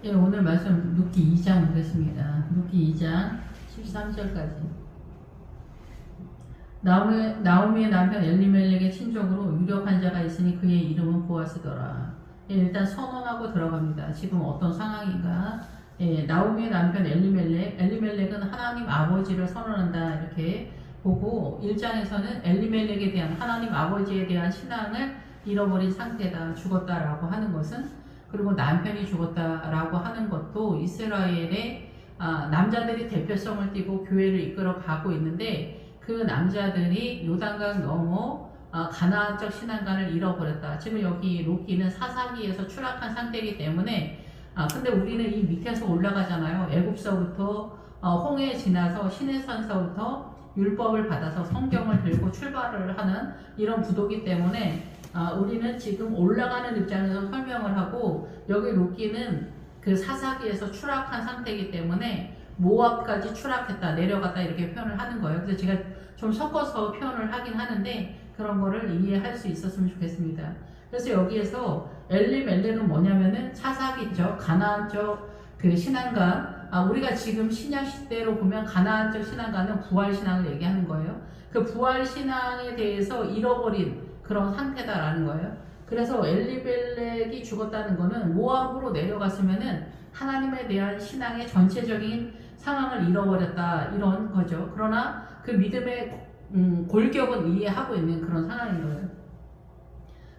예, 오늘 말씀 룻기 2장 보겠습니다. 룻기 2장 13절까지. 나오미의 남편 엘리멜렉의 친족으로 유력한 자가 있으니 그의 이름은 보아스더라. 예, 일단 선언하고 들어갑니다. 지금 어떤 상황인가? 예, 나오미의 남편 엘리멜렉은 하나님 아버지를 선언한다 이렇게 보고 1장에서는 엘리멜렉에 대한 하나님 아버지에 대한 신앙을 잃어버린 상태다, 죽었다라고 하는 것은, 그리고 남편이 죽었다라고 하는 것도 이스라엘의 남자들이 대표성을 띠고 교회를 이끌어 가고 있는데 그 남자들이 요단강 넘어 가나안적 신앙관을 잃어버렸다. 지금 여기 룻기는 사사기에서 추락한 상태이기 때문에 근데 우리는 이 밑에서 올라가잖아요. 애굽서부터 홍해 지나서 시내산서부터 율법을 받아서 성경을 들고 출발을 하는 이런 구도기 때문에 우리는 지금 올라가는 입장에서 설명을 하고, 여기 룻기는 그 사사기에서 추락한 상태이기 때문에 모압까지 추락했다, 내려갔다 이렇게 표현을 하는 거예요. 그래서 제가 좀 섞어서 표현을 하긴 하는데 그런 거를 이해할 수 있었으면 좋겠습니다. 그래서 여기에서 엘리멜렉은 뭐냐면은 사사기죠, 가나안적 그 신앙관. 우리가 지금 신약 시대로 보면 가나안적 신앙관은 부활 신앙을 얘기하는 거예요. 그 부활 신앙에 대해서 잃어버린 그런 상태다라는 거예요. 그래서 엘리멜렉이 죽었다는 거는 모압으로 내려갔으면은 하나님에 대한 신앙의 전체적인 상황을 잃어버렸다 이런 거죠. 그러나 그 믿음의 골격은 이해하고 있는 그런 상황인 거예요.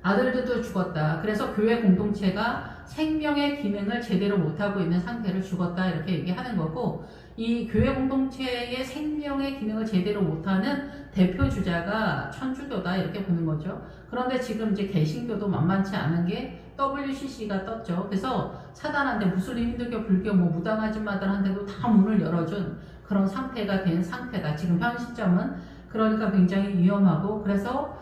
아들들도 죽었다. 그래서 교회 공동체가 생명의 기능을 제대로 못하고 있는 상태를 죽었다 이렇게 얘기하는 거고, 이 교회 공동체의 생명의 기능을 제대로 못하는 대표 주자가 천주교다 이렇게 보는 거죠. 그런데 지금 이제 개신교도 만만치 않은 게 WCC가 떴죠. 그래서 사단한테 무슬림, 힌두교, 불교, 무당아줌마들한테도 다 문을 열어준 그런 상태가 된 상태다. 지금 현 시점은. 그러니까 굉장히 위험하고, 그래서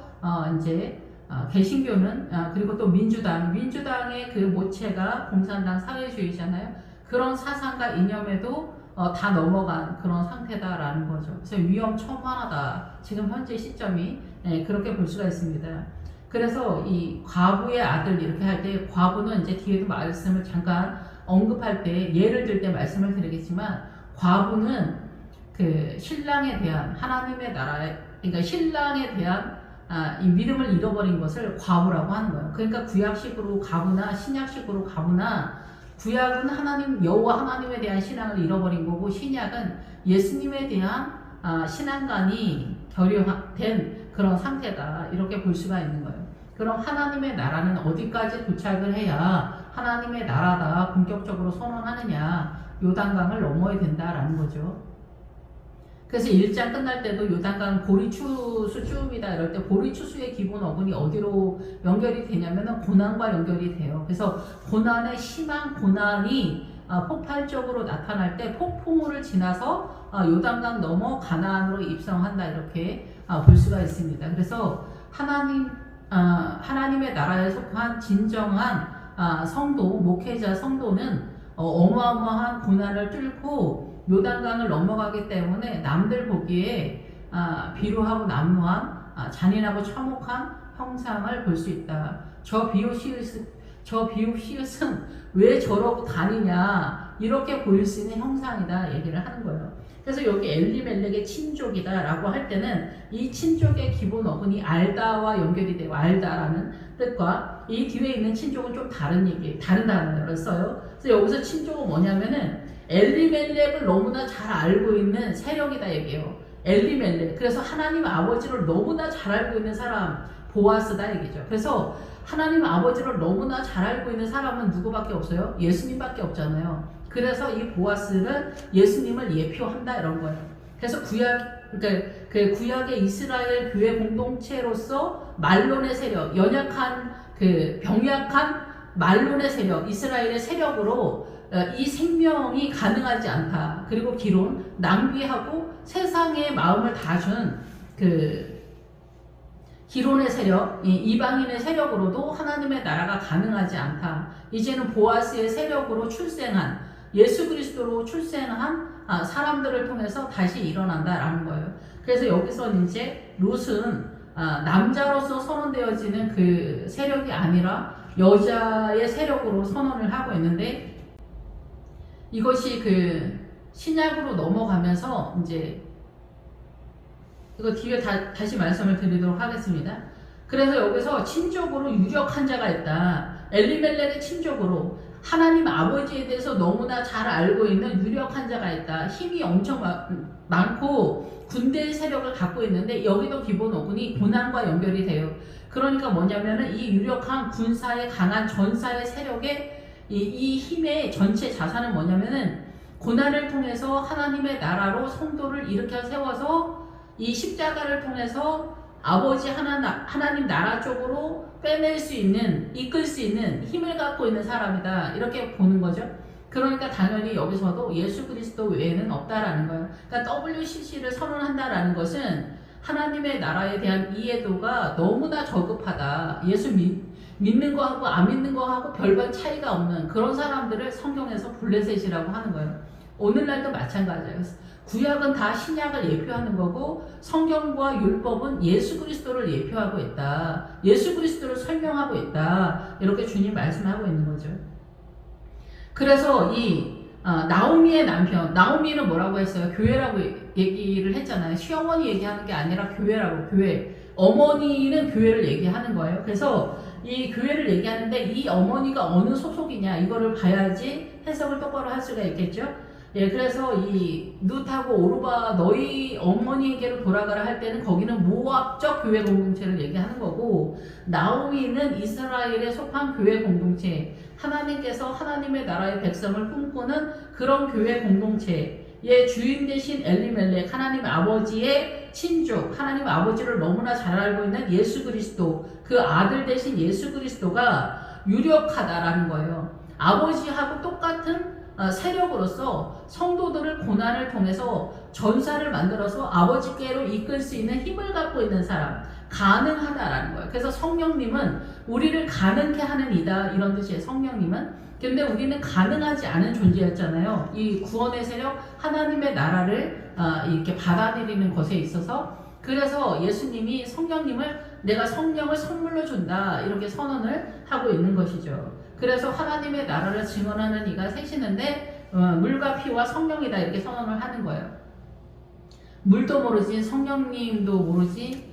이제 개신교는 그리고 또 민주당의 그 모체가 공산당 사회주의잖아요. 그런 사상과 이념에도 다 넘어간 그런 상태다라는 거죠. 그래서 위험천만하다. 지금 현재 시점이 그렇게 볼 수가 있습니다. 그래서 이 과부의 아들 이렇게 할 때, 과부는 이제 뒤에도 말씀을 잠깐 언급할 때 예를 들 때 말씀을 드리겠지만, 과부는 그 신랑에 대한 하나님의 나라에, 그러니까 신랑에 대한 이 믿음을 잃어버린 것을 과부라고 하는 거예요. 그러니까 구약식으로 과부나 신약식으로 과부나, 구약은 하나님 여호와 하나님에 대한 신앙을 잃어버린 거고, 신약은 예수님에 대한 신앙관이 결여된 그런 상태다 이렇게 볼 수가 있는 거예요. 그럼 하나님의 나라는 어디까지 도착을 해야 하나님의 나라다 본격적으로 선언하느냐? 요단강을 넘어야 된다라는 거죠. 그래서 1장 끝날 때도 요단강 보리추수쯤이다 이럴 때 보리추수의 기본 어근이 어디로 연결이 되냐면은 고난과 연결이 돼요. 그래서 고난의 심한 고난이 폭발적으로 나타날 때 폭풍우를 지나서 요단강 넘어 가나안으로 입성한다 이렇게 볼 수가 있습니다. 그래서 하나님의 나라에 속한 진정한 성도, 목회자 성도는 어마어마한 고난을 뚫고 요단강을 넘어가기 때문에 남들 보기에 비루하고 남루한 잔인하고 참혹한 형상을 볼 수 있다. 저 비옵시읒은 왜 저러고 다니냐, 이렇게 보일 수 있는 형상이다 얘기를 하는 거예요. 그래서 여기 엘리멜렉의 친족이다 라고 할 때는 이 친족의 기본 어근이 알다와 연결이 되고, 알다라는 뜻과 이 뒤에 있는 친족은 좀 다른 단어를 써요. 그래서 여기서 친족은 뭐냐면은 엘리멜렉을 너무나 잘 알고 있는 세력이다 얘기해요. 엘리멜렉. 그래서 하나님 아버지를 너무나 잘 알고 있는 사람, 보아스다 얘기죠. 그래서 하나님 아버지를 너무나 잘 알고 있는 사람은 누구밖에 없어요? 예수님밖에 없잖아요. 그래서 이 보아스는 예수님을 예표한다 이런 거예요. 그래서 그 구약의 이스라엘 교회 공동체로서 말론의 세력, 연약한 그 병약한 말론의 세력, 이스라엘의 세력으로 이 생명이 가능하지 않다. 그리고 기론, 낭비하고 세상의 마음을 다 준 그 기론의 세력, 이방인의 세력으로도 하나님의 나라가 가능하지 않다. 이제는 보아스의 세력으로 출생한, 예수 그리스도로 출생한 사람들을 통해서 다시 일어난다라는 거예요. 그래서 여기서 이제 룻은 남자로서 선언되어지는 그 세력이 아니라 여자의 세력으로 선언을 하고 있는데, 이것이 그 신약으로 넘어가면서 이제 이거 뒤에 다시 말씀을 드리도록 하겠습니다. 그래서 여기서 친족으로 유력한 자가 있다. 엘리멜렉의 친족으로 하나님 아버지에 대해서 너무나 잘 알고 있는 유력한 자가 있다. 힘이 엄청 많고 군대의 세력을 갖고 있는데 여기도 기본 어근이 고난과 연결이 돼요. 그러니까 뭐냐면은 이 유력한 군사의 강한 전사의 세력의 이 힘의 전체 자산은 뭐냐면은 고난을 통해서 하나님의 나라로 성도를 일으켜 세워서 이 십자가를 통해서 아버지 하나님 나라 쪽으로 빼낼 수 있는, 이끌 수 있는 힘을 갖고 있는 사람이다. 이렇게 보는 거죠. 그러니까 당연히 여기서도 예수 그리스도 외에는 없다라는 거예요. 그러니까 WCC를 선언한다라는 것은 하나님의 나라에 대한 이해도가 너무나 저급하다. 예수 믿는 거하고 안 믿는 거하고 별반 차이가 없는 그런 사람들을 성경에서 블레셋이라고 하는 거예요. 오늘날도 마찬가지예요. 구약은 다 신약을 예표하는 거고 성경과 율법은 예수 그리스도를 예표하고 있다. 예수 그리스도를 설명하고 있다. 이렇게 주님 말씀하고 있는 거죠. 그래서 이 나오미의 남편, 나오미는 뭐라고 했어요? 교회라고 얘기를 했잖아요. 시어머니 얘기하는 게 아니라 교회라고, 교회. 어머니는 교회를 얘기하는 거예요. 그래서 이 교회를 얘기하는데 이 어머니가 어느 소속이냐 이거를 봐야지 해석을 똑바로 할 수가 있겠죠. 예, 그래서 이 룻하고 오르바 너희 어머니에게로 돌아가라 할 때는 거기는 모압적 교회 공동체를 얘기하는 거고 나오미는 이스라엘에 속한 교회 공동체, 하나님께서 하나님의 나라의 백성을 꿈꾸는 그런 교회 공동체의 주인 되신 엘리멜렉, 하나님 아버지의 친족, 하나님 아버지를 너무나 잘 알고 있는 예수 그리스도, 그 아들 되신 예수 그리스도가 유력하다라는 거예요. 아버지하고 똑같은 세력으로서 성도들을 고난을 통해서 전사를 만들어서 아버지께로 이끌 수 있는 힘을 갖고 있는 사람, 가능하다라는 거예요. 그래서 성령님은 우리를 가능케 하는 이다, 이런 뜻이에요. 성령님은. 근데 우리는 가능하지 않은 존재였잖아요. 이 구원의 세력, 하나님의 나라를 이렇게 받아들이는 것에 있어서. 그래서 예수님이 성령님을 내가 성령을 선물로 준다, 이렇게 선언을 하고 있는 것이죠. 그래서 하나님의 나라를 증언하는 이가 셋이는데 물과 피와 성령이다, 이렇게 선언을 하는 거예요. 물도 모르지, 성령님도 모르지,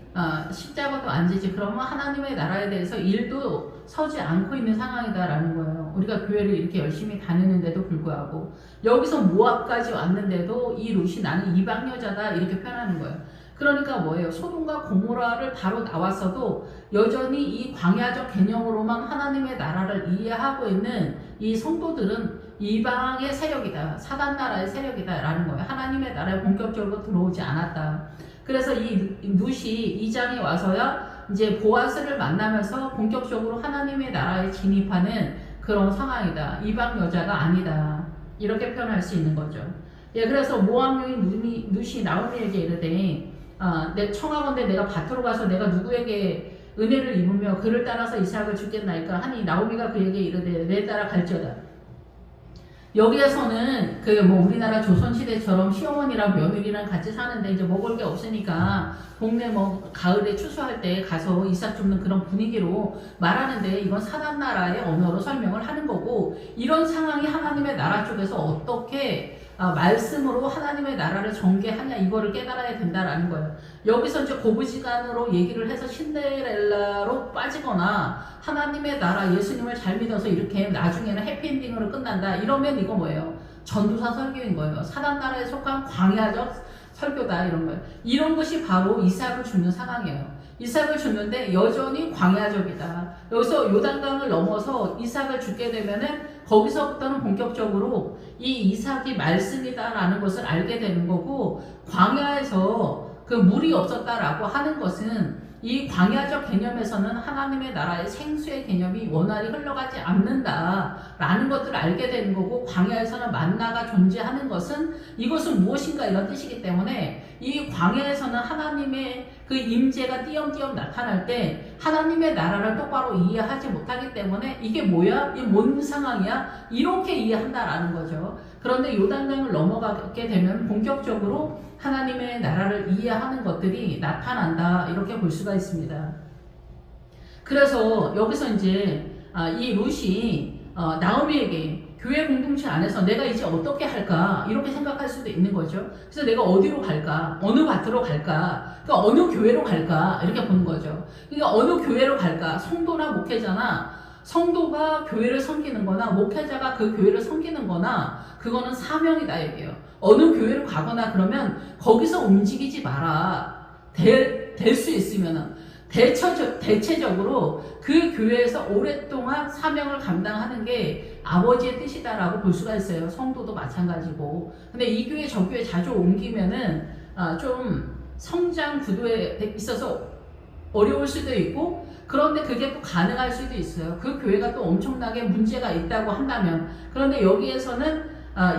십자가도 안 지지. 그러면 하나님의 나라에 대해서 일도 서지 않고 있는 상황이다라는 거예요. 우리가 교회를 이렇게 열심히 다니는데도 불구하고 여기서 모압까지 왔는데도 이 룻이 나는 이방 여자다, 이렇게 표현하는 거예요. 그러니까 뭐예요? 소돔과 고모라를 바로 나왔어도 여전히 이 광야적 개념으로만 하나님의 나라를 이해하고 있는 이 성도들은 이방의 세력이다, 사단 나라의 세력이다 라는 거예요. 하나님의 나라에 본격적으로 들어오지 않았다. 그래서 이 룻이 2장에 와서야 이제 보아스를 만나면서 본격적으로 하나님의 나라에 진입하는 그런 상황이다. 이방 여자가 아니다, 이렇게 표현할 수 있는 거죠. 예, 그래서 모압 여인 룻이 나오미에게 이르되 내 청하건대 내가 밭으로 가서 내가 누구에게 은혜를 입으며 그를 따라서 이삭을 주겠나이까 하니 나오미가 그에게 이르되 내 따라 갈지어다. 여기에서는 그 뭐 우리나라 조선시대처럼 시어머니랑 며느리랑 같이 사는데 이제 먹을 게 없으니까 동네 뭐 가을에 추수할 때 가서 이삭 줍는 그런 분위기로 말하는데 이건 사단 나라의 언어로 설명을 하는 거고, 이런 상황이 하나님의 나라 쪽에서 어떻게 말씀으로 하나님의 나라를 전개하냐, 이거를 깨달아야 된다라는 거예요. 여기서 이제 고부지간으로 얘기를 해서 신데렐라로 빠지거나 하나님의 나라 예수님을 잘 믿어서 이렇게 나중에는 해피엔딩으로 끝난다, 이러면 이거 뭐예요? 전도사 설교인 거예요. 사단 나라에 속한 광야적 설교다, 이런 거예요. 이런 것이 바로 이삭을 줍는 상황이에요. 이삭을 줬는데 여전히 광야적이다. 여기서 요단강을 넘어서 이삭을 주게 되면은 거기서부터는 본격적으로 이 이삭이 말씀이다라는 것을 알게 되는 거고, 광야에서 그 물이 없었다라고 하는 것은 이 광야적 개념에서는 하나님의 나라의 생수의 개념이 원활히 흘러가지 않는다라는 것들을 알게 되는 거고, 광야에서는 만나가 존재하는 것은 이것은 무엇인가, 이런 뜻이기 때문에 이 광야에서는 하나님의 그 임재가 띄엄띄엄 나타날 때 하나님의 나라를 똑바로 이해하지 못하기 때문에 이게 뭐야? 이게 뭔 상황이야? 이렇게 이해한다라는 거죠. 그런데 요단강을 넘어가게 되면 본격적으로 하나님의 나라를 이해하는 것들이 나타난다, 이렇게 볼 수가 있습니다. 그래서 여기서 이제 이 룻이 나오미에게 교회 공동체 안에서 내가 이제 어떻게 할까 이렇게 생각할 수도 있는 거죠. 그래서 내가 어디로 갈까, 어느 밭으로 갈까, 그러니까 어느 교회로 갈까 이렇게 보는 거죠. 그러니까 어느 교회로 갈까, 성도나 목회자나 성도가 교회를 섬기는 거나 목회자가 그 교회를 섬기는 거나 그거는 사명이다 얘기예요. 어느 교회로 가거나 그러면 거기서 움직이지 마라. 될 수 있으면은 대체적으로 그 교회에서 오랫동안 사명을 감당하는 게 아버지의 뜻이다라고 볼 수가 있어요. 성도도 마찬가지고. 근데 이 교회 저 교회 자주 옮기면은 좀 성장 구도에 있어서 어려울 수도 있고, 그런데 그게 또 가능할 수도 있어요. 그 교회가 또 엄청나게 문제가 있다고 한다면. 그런데 여기에서는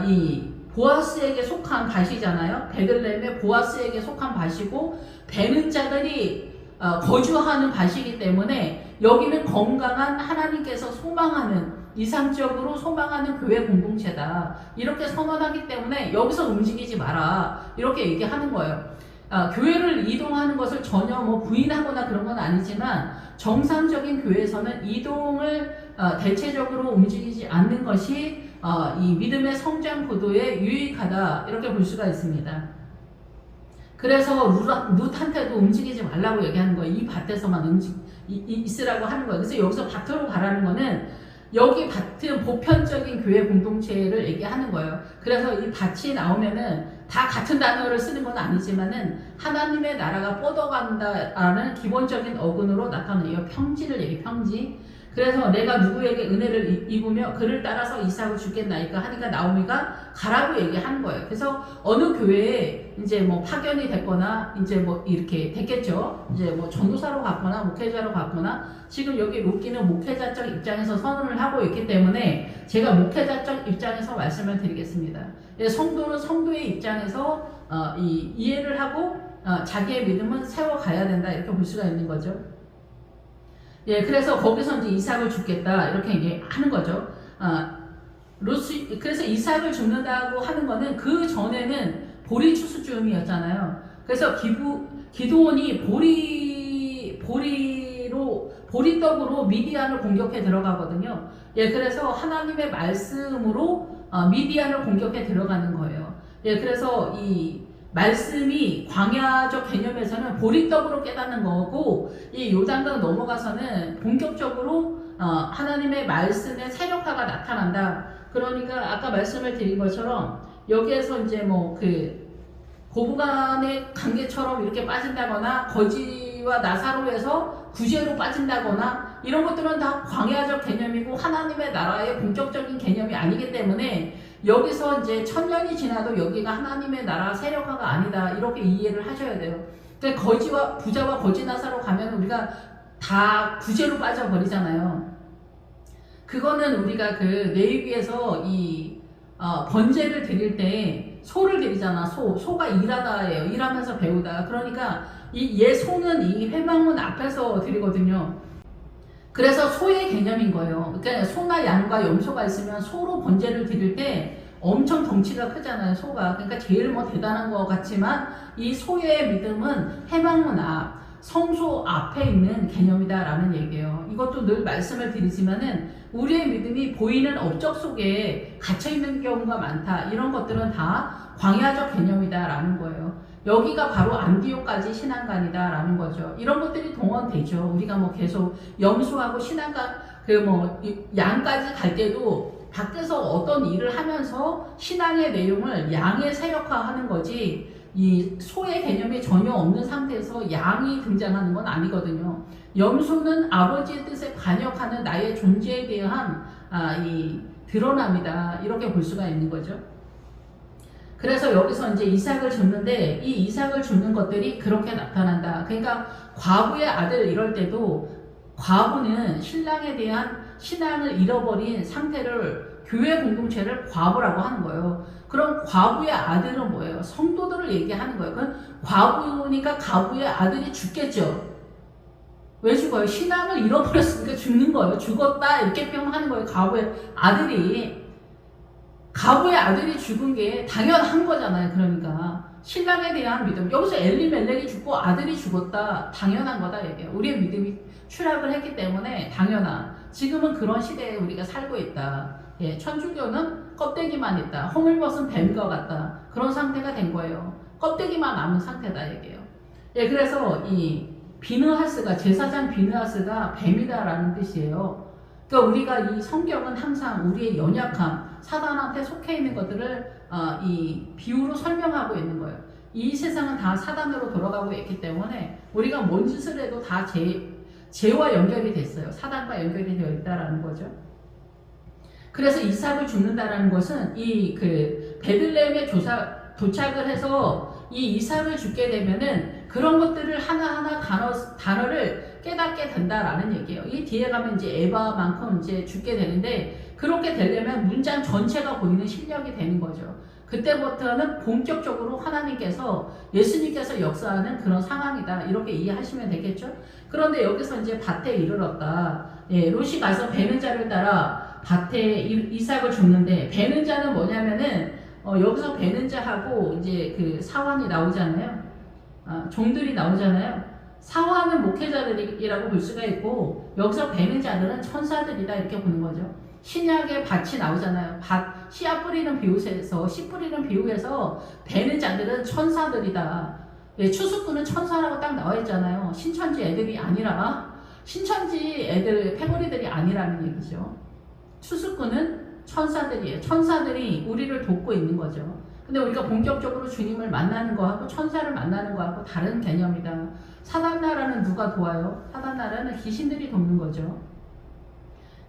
이 보아스에게 속한 밭이잖아요. 베들레헴의 보아스에게 속한 밭이고 베는 자들이 거주하는 밭이기 때문에 여기는 건강한 하나님께서 소망하는, 이상적으로 소망하는 교회 공동체다 이렇게 선언하기 때문에 여기서 움직이지 마라 이렇게 얘기하는 거예요. 교회를 이동하는 것을 전혀 뭐 부인하거나 그런 건 아니지만 정상적인 교회에서는 이동을 대체적으로 움직이지 않는 것이 이 믿음의 성장 구도에 유익하다 이렇게 볼 수가 있습니다. 그래서 룻한테도 움직이지 말라고 얘기하는 거예요. 이 밭에서만 있으라고 하는 거예요. 그래서 여기서 밭으로 가라는 거는 여기 밭은 보편적인 교회 공동체를 얘기하는 거예요. 그래서 이 밭이 나오면은 다 같은 단어를 쓰는 건 아니지만은 하나님의 나라가 뻗어간다라는 기본적인 어근으로 나타내요. 평지를 얘기해, 평지. 그래서 내가 누구에게 은혜를 입으며 그를 따라서 이삭을 주겠나이까 하니까 나오미가 가라고 얘기하는 거예요. 그래서 어느 교회에 이제 뭐 파견이 됐거나 이제 뭐 이렇게 됐겠죠. 이제 뭐 전도사로 갔거나 목회자로 갔거나, 지금 여기 룻기는 목회자적 입장에서 선언을 하고 있기 때문에 제가 목회자적 입장에서 말씀을 드리겠습니다. 성도는 성도의 입장에서 이해를 하고 자기의 믿음은 세워가야 된다 이렇게 볼 수가 있는 거죠. 그래서 거기서 이제 이삭을 죽겠다 이렇게 얘기하는 거죠. 그래서 이삭을 죽는다고 하는 거는 그 전에는 보리 추수쯤이었잖아요. 그래서 기드온이 보리떡으로 미디안을 공격해 들어가거든요. 그래서 하나님의 말씀으로 미디안을 공격해 들어가는 거예요. 그래서 이 말씀이 광야적 개념에서는 보리떡으로 깨닫는 거고, 이 요단강 넘어가서는 본격적으로 하나님의 말씀의 세력화가 나타난다. 그러니까 아까 말씀을 드린 것처럼 여기에서 이제 뭐 그 고부간의 관계처럼 이렇게 빠진다거나 거지와 나사로에서 구제로 빠진다거나 이런 것들은 다 광야적 개념이고 하나님의 나라의 본격적인 개념이 아니기 때문에 여기서 이제 1000년이 지나도 여기가 하나님의 나라 세력화가 아니다 이렇게 이해를 하셔야 돼요. 그러니까 거지와 부자와 거지 나사로 가면 우리가 다 구제로 빠져버리잖아요. 그거는 우리가 그 레위기에서 이 번제를 드릴 때 소를 드리잖아. 소가 일하다예요. 일하면서 배우다. 그러니까 이 소는 이 회막문 앞에서 드리거든요. 그래서 소의 개념인 거예요. 그러니까 소나 양과 염소가 있으면 소로 번제를 드릴 때 엄청 덩치가 크잖아요, 소가. 그러니까 제일 뭐 대단한 것 같지만 이 소의 믿음은 회막문 앞, 성소 앞에 있는 개념이다라는 얘기예요. 이것도 늘 말씀을 드리지만은 우리의 믿음이 보이는 업적 속에 갇혀 있는 경우가 많다. 이런 것들은 다 광야적 개념이다라는 거예요. 여기가 바로 안디옥까지 신앙관이다라는 거죠. 이런 것들이 동원되죠. 우리가 뭐 계속 염소하고 신앙관 양까지 갈 때도 밖에서 어떤 일을 하면서 신앙의 내용을 양의 세력화하는 거지, 이 소의 개념이 전혀 없는 상태에서 양이 등장하는 건 아니거든요. 염소는 아버지의 뜻에 반역하는 나의 존재에 대한 이 드러남이다 이렇게 볼 수가 있는 거죠. 그래서 여기서 이제 이삭을 줍는데 이 이삭을 줍는 것들이 그렇게 나타난다. 그러니까 과부의 아들 이럴 때도 과부는 신랑에 대한 신앙을 잃어버린 상태를, 교회 공동체를 과부라고 하는 거예요. 그럼 과부의 아들은 뭐예요? 성도들을 얘기하는 거예요. 그럼 과부니까 과부의 아들이 죽겠죠. 왜 죽어요? 신앙을 잃어버렸으니까 죽는 거예요. 죽었다 이렇게 표현하는 거예요. 과부의 아들이 죽은 게 당연한 거잖아요. 그러니까 신랑에 대한 믿음, 여기서 엘리멜렉이 죽고 아들이 죽었다 당연한 거다 얘기해요. 우리의 믿음이 추락을 했기 때문에 당연한, 지금은 그런 시대에 우리가 살고 있다. 예, 천주교는 껍데기만 있다. 허물 벗은 뱀과 같다. 그런 상태가 된 거예요. 껍데기만 남은 상태다 얘기예요. 예, 그래서 이 비느하스가 제사장 비느하스가 뱀이다라는 뜻이에요. 그러니까 우리가 이 성경은 항상 우리의 연약함, 사단한테 속해 있는 것들을 이 비유로 설명하고 있는 거예요. 이 세상은 다 사단으로 돌아가고 있기 때문에 우리가 뭔 짓을 해도 다 죄와 연결이 됐어요. 사단과 연결이 되어 있다라는 거죠. 그래서 이삭을 죽는다라는 것은 이 그 베들레헴에 도착을 해서 이 이삭을 죽게 되면은 그런 것들을 하나하나 단어를 깨닫게 된다라는 얘기예요. 이 뒤에 가면 이제 에바만큼 이제 죽게 되는데 그렇게 되려면 문장 전체가 보이는 실력이 되는 거죠. 그때부터는 본격적으로 하나님께서 예수님께서 역사하는 그런 상황이다 이렇게 이해하시면 되겠죠. 그런데 여기서 이제 밭에 이르렀다. 예, 롯이 가서 베는 자를 따라 밭에 이삭을 줍는데 베는 자는 뭐냐면은 여기서 베는 자하고 이제 그 사환이 나오잖아요. 종들이 나오잖아요. 사환은 목회자들이라고 볼 수가 있고 여기서 베는 자들은 천사들이다 이렇게 보는 거죠. 신약의 밭이 나오잖아요. 밭, 씨앗 뿌리는 비유에서 씨 뿌리는 비유에서 베는 자들은 천사들이다. 예, 추수꾼은 천사라고 딱 나와 있잖아요. 신천지 애들이 아니라 신천지 애들 패거리들이 아니라는 얘기죠. 추수꾼은 천사들이에요. 천사들이 우리를 돕고 있는 거죠. 근데 우리가 본격적으로 주님을 만나는 거하고 천사를 만나는 거하고 다른 개념이다. 사단나라는 누가 도와요? 사단나라는 귀신들이 돕는 거죠.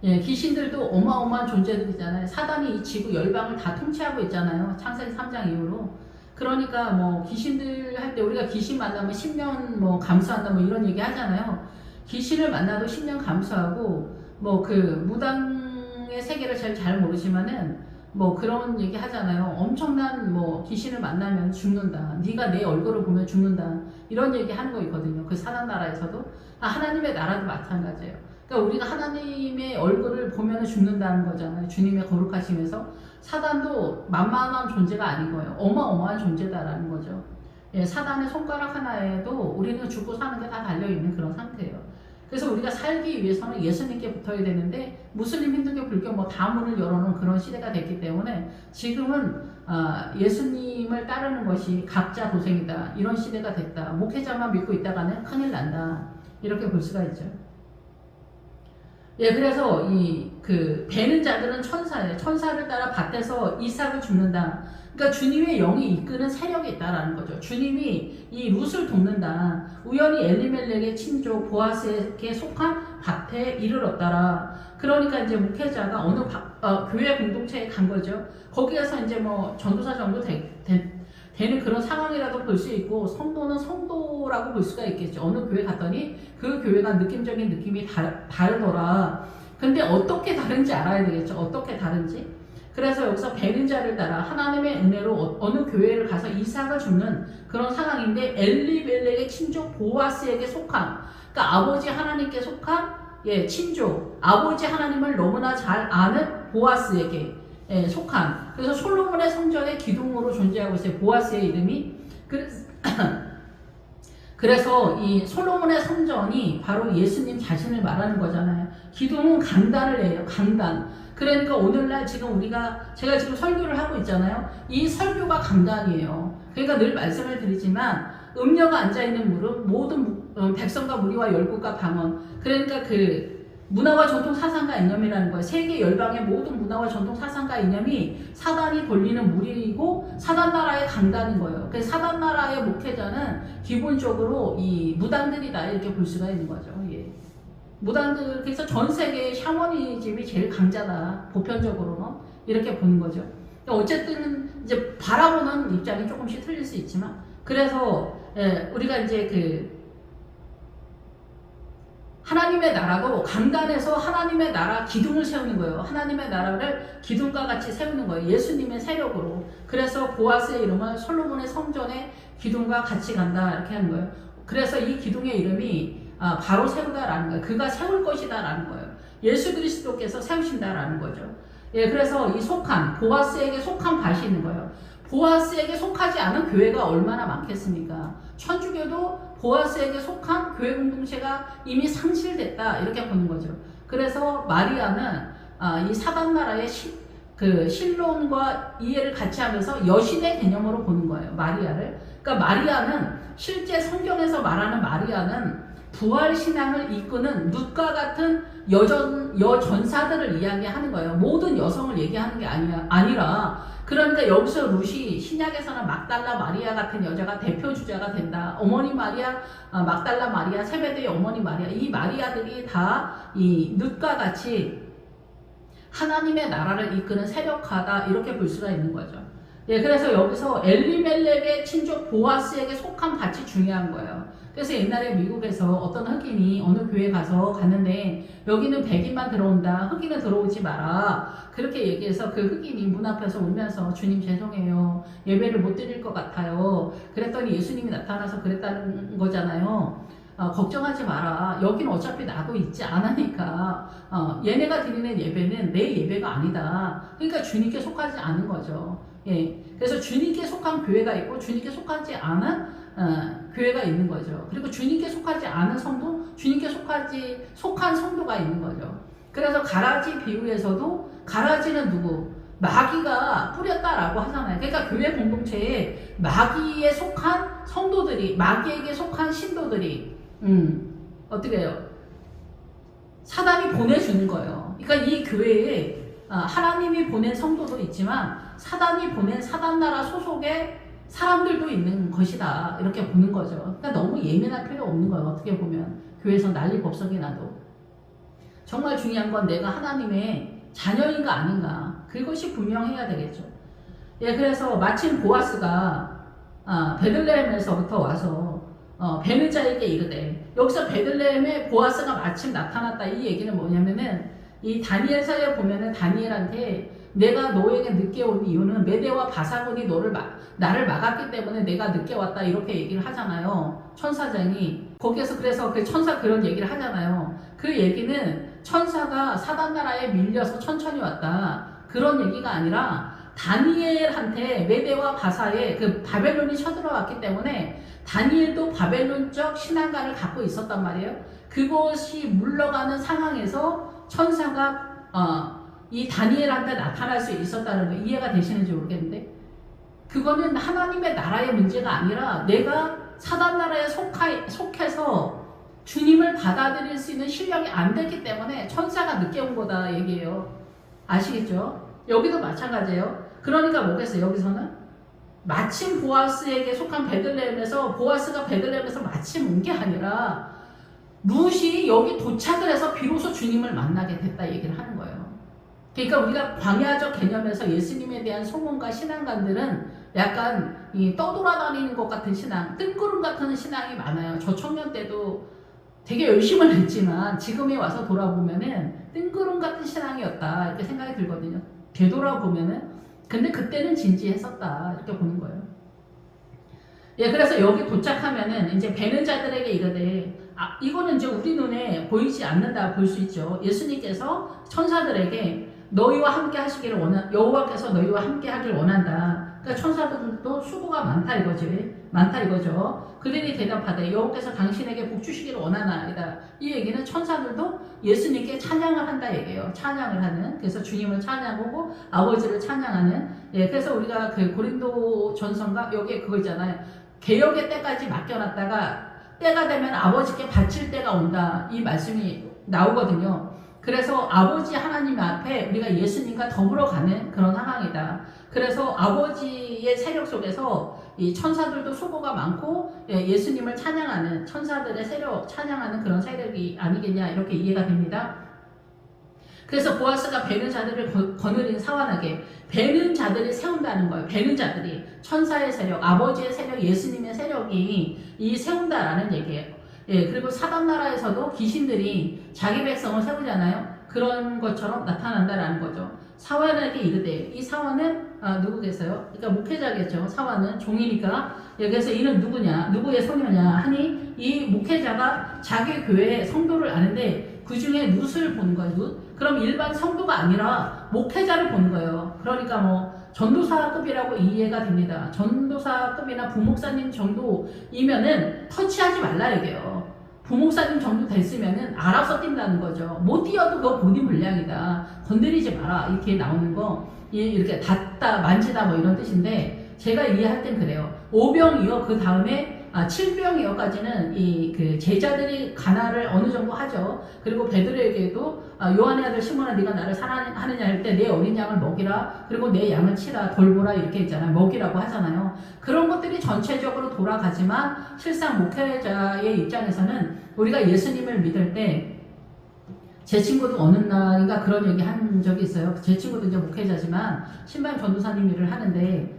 예, 귀신들도 어마어마한 존재들이잖아요. 사단이 이 지구 열방을 다 통치하고 있잖아요. 창세기 3장 이후로. 그러니까 뭐 귀신들 할 때 우리가 귀신 만나면 10년 뭐 감수한다 뭐 이런 얘기 하잖아요. 귀신을 만나도 10년 감수하고 뭐 그 무당의 세계를 잘 모르지만은 뭐 그런 얘기 하잖아요. 엄청난 뭐 귀신을 만나면 죽는다. 네가 내 얼굴을 보면 죽는다. 이런 얘기 하는 거 있거든요. 그 사단 나라에서도. 하나님의 나라도 마찬가지예요. 그러니까 우리가 하나님의 얼굴을 보면 죽는다는 거잖아요. 주님의 거룩하심에서. 사단도 만만한 존재가 아닌 거예요. 어마어마한 존재다라는 거죠. 예, 사단의 손가락 하나에도 우리는 죽고 사는 게 다 달려있는 그런 상태예요. 그래서 우리가 살기 위해서는 예수님께 붙어야 되는데 무슬림, 힌두교, 불교 뭐 다 문을 열어놓은 그런 시대가 됐기 때문에 지금은 예수님을 따르는 것이 각자 도생이다. 이런 시대가 됐다. 목회자만 믿고 있다가는 큰일 난다. 이렇게 볼 수가 있죠. 예, 그래서 그 베는 자들은 천사예요. 천사를 따라 밭에서 이삭을 줍는다. 그러니까 주님의 영이 이끄는 세력이 있다라는 거죠. 주님이 이 룻을 돕는다. 우연히 엘리멜렉의 친족 보아스에게 속한 밭에 이르렀더라. 그러니까 이제 목회자가 어느 교회 공동체에 간 거죠. 거기에서 이제 뭐 전도사 정도 되는 그런 상황이라도 볼 수 있고 성도는 성도라고 볼 수가 있겠죠. 어느 교회 갔더니 그 교회가 느낌적인 느낌이 다르더라. 근데 어떻게 다른지 알아야 되겠죠. 어떻게 다른지. 그래서 여기서 베는 자를 따라 하나님의 은혜로 어느 교회를 가서 이삭을 줍는 그런 상황인데 엘리멜렉의 친족 보아스에게 속한, 그러니까 아버지 하나님께 속한 친족, 아버지 하나님을 너무나 잘 아는 보아스에게 속한. 그래서 솔로몬의 성전의 기둥으로 존재하고 있어요. 보아스의 이름이. 그래서 이 솔로몬의 성전이 바로 예수님 자신을 말하는 거잖아요. 기둥은 강단을 해요. 강단. 그러니까 오늘날 지금 제가 지금 설교를 하고 있잖아요. 이 설교가 강단이에요. 그러니까 늘 말씀을 드리지만 음녀가 앉아있는 무릎, 모든 백성과 무리와 열국과 방언. 그러니까 그 문화와 전통 사상과 이념이라는 거예요. 세계 열방의 모든 문화와 전통 사상과 이념이 사단이 돌리는 무리이고 사단 나라의 강단인 거예요. 그래서 사단 나라의 목회자는 기본적으로 이 무당들이다 이렇게 볼 수가 있는 거죠. 예. 무당들, 그래서 전 세계 샤머니즘이 제일 강자다. 보편적으로는 이렇게 보는 거죠. 어쨌든 이제 바라보는 입장이 조금씩 틀릴 수 있지만, 그래서 우리가 이제 그 하나님의 나라도 강단에서 하나님의 나라 기둥을 세우는 거예요. 하나님의 나라를 기둥과 같이 세우는 거예요. 예수님의 세력으로. 그래서 보아스의 이름은 솔로몬의 성전의 기둥과 같이 간다 이렇게 하는 거예요. 그래서 이 기둥의 이름이 바로 세우다라는 거예요. 그가 세울 것이다라는 거예요. 예수 그리스도께서 세우신다라는 거죠. 예, 그래서 이 속한, 보아스에게 속한 밭이 있는 거예요. 보아스에게 속하지 않은 교회가 얼마나 많겠습니까? 천주교도 보아스에게 속한 교회 공동체가 이미 상실됐다 이렇게 보는 거죠. 그래서 마리아는 이 사단 나라의 그 신론과 이해를 같이 하면서 여신의 개념으로 보는 거예요. 마리아를. 그러니까 마리아는 실제 성경에서 말하는 마리아는 부활 신앙을 이끄는 룻과 같은 여전사들을 이야기하는 거예요. 모든 여성을 얘기하는 게 아니라 그러니까 여기서 룻이 신약에서는 막달라 마리아 같은 여자가 대표 주자가 된다. 어머니 마리아, 막달라 마리아, 세베대의 어머니 마리아, 이 마리아들이 다 이 룻과 같이 하나님의 나라를 이끄는 세력가다 이렇게 볼 수가 있는 거죠. 예, 그래서 여기서 엘리멜렉의 친족 보아스에게 속한 밭이 중요한 거예요. 그래서 옛날에 미국에서 어떤 흑인이 어느 교회 가서 갔는데 여기는 백인만 들어온다. 흑인은 들어오지 마라. 그렇게 얘기해서 그 흑인이 문 앞에서 울면서 주님 죄송해요. 예배를 못 드릴 것 같아요. 그랬더니 예수님이 나타나서 그랬다는 거잖아요. 걱정하지 마라. 여기는 어차피 나도 있지 않으니까 얘네가 드리는 예배는 내 예배가 아니다. 그러니까 주님께 속하지 않은 거죠. 예, 그래서 주님께 속한 교회가 있고 주님께 속하지 않은 교회가 있는 거죠. 그리고 주님께 속하지 않은 성도, 주님께 속한 성도가 있는 거죠. 그래서 가라지 비유에서도 가라지는 누구? 마귀가 뿌렸다라고 하잖아요. 그러니까 교회 공동체에 마귀에 속한 성도들이, 마귀에게 속한 신도들이 어떻게 해요? 사단이 보내주는 거예요. 그러니까 이 교회에 하나님이 보낸 성도도 있지만 사단이 보낸 사단나라 소속의 사람들도 있는 것이다. 이렇게 보는 거죠. 그러니까 너무 예민할 필요 없는 거예요. 어떻게 보면 교회에서 난리 법석이 나도. 정말 중요한 건 내가 하나님의 자녀인가 아닌가. 그것이 분명해야 되겠죠. 예, 그래서 마침 보아스가 베들레헴에서부터 와서 베느자에게 이르되, 여기서 베들레헴에 보아스가 마침 나타났다. 이 얘기는 뭐냐면은 이 다니엘서에 보면은 다니엘한테 내가 너에게 늦게 온 이유는 메대와 바사군이 나를 막았기 때문에 내가 늦게 왔다 이렇게 얘기를 하잖아요. 천사장이 거기에서 그래서 그 천사 그런 얘기를 하잖아요. 그 얘기는 천사가 사단나라에 밀려서 천천히 왔다 그런 얘기가 아니라 다니엘한테 메대와 바사에 그 바벨론이 쳐들어왔기 때문에 다니엘도 바벨론적 신앙관을 갖고 있었단 말이에요. 그것이 물러가는 상황에서 천사가 이 다니엘한테 나타날 수 있었다는 거 이해가 되시는지 모르겠는데, 그거는 하나님의 나라의 문제가 아니라 내가 사단 나라에 속해서 주님을 받아들일 수 있는 실력이 안 됐기 때문에 천사가 늦게 온 거다 얘기예요. 아시겠죠? 여기도 마찬가지예요. 그러니까 뭐겠어요? 여기서는 마침 보아스에게 속한 베들레헴에서, 보아스가 베들레헴에서 마침 온 게 아니라 룻이 여기 도착을 해서 비로소 주님을 만나게 됐다 얘기를 하는 거예요. 그러니까 우리가 광야적 개념에서 예수님에 대한 소문과 신앙관들은 약간 떠돌아다니는 것 같은 신앙, 뜬구름 같은 신앙이 많아요. 저 청년 때도 되게 열심을 했지만 지금에 와서 돌아보면은 뜬구름 같은 신앙이었다 이렇게 생각이 들거든요. 되돌아보면은. 근데 그때는 진지했었다 이렇게 보는 거예요. 예, 그래서 여기 도착하면은 이제 베는 자들에게 이르되, 이거는 이제 우리 눈에 보이지 않는다 볼 수 있죠. 예수님께서 천사들에게 너희와 함께 하시기를 여호와께서 너희와 함께 하길 원한다. 그러니까 천사들도 수고가 많다 이거죠. 그들이 대답하되 여호와께서 당신에게 복 주시기를 원하나이다. 이 얘기는 천사들도 예수님께 찬양을 한다 얘기예요. 찬양을 하는. 그래서 주님을 찬양하고 아버지를 찬양하는. 예, 그래서 우리가 그 고린도 전서인가 여기에 그거 있잖아요. 개혁의 때까지 맡겨놨다가 때가 되면 아버지께 바칠 때가 온다. 이 말씀이 나오거든요. 그래서 아버지 하나님 앞에 우리가 예수님과 더불어 가는 그런 상황이다. 그래서 아버지의 세력 속에서 이 천사들도 수고가 많고 예수님을 찬양하는 천사들의 세력 찬양하는 그런 세력이 아니겠냐 이렇게 이해가 됩니다. 그래서 보아스가 베는 자들을 거느린 사환하게, 베는 자들이 세운다는 거예요. 베는 자들이 천사의 세력, 아버지의 세력, 예수님의 세력이 이 세운다라는 얘기예요. 예, 그리고 사단나라에서도 귀신들이 자기 백성을 세우잖아요. 그런 것처럼 나타난다라는 거죠. 사환에게 이르되, 이 사환은 누구겠어요? 그러니까 목회자겠죠. 사환은 종이니까. 예, 그래서 이는 누구냐? 누구의 소녀냐? 하니 이 목회자가 자기 교회의 성도를 아는데 그 중에 룻을 보는 거예요. 룻. 그럼 일반 성도가 아니라 목회자를 보는 거예요. 그러니까 뭐 전도사급이라고 이해가 됩니다. 전도사급이나 부목사님 정도이면은 터치하지 말라 얘기예요. 부목사님 정도 됐으면은 알아서 뛴다는 거죠. 못 뛰어도 그거 본인 분량이다. 건드리지 마라. 이렇게 나오는 거, 이렇게 닿다, 만지다 뭐 이런 뜻인데, 제가 이해할 땐 그래요. 5병이요. 그 다음에 7병이어까지는 그 제자들이 가나를 어느 정도 하죠. 그리고 베드로에게도 요한의 아들 시몬아 네가 나를 사랑하느냐 할 때 내 어린 양을 먹이라, 그리고 내 양을 치라, 돌보라 이렇게 있잖아요. 먹이라고 하잖아요. 그런 것들이 전체적으로 돌아가지만 실상 목회자의 입장에서는 우리가 예수님을 믿을 때, 제 친구도 어느 날인가 그런 얘기 한 적이 있어요. 제 친구도 이제 목회자지만 신방 전도사님 일을 하는데,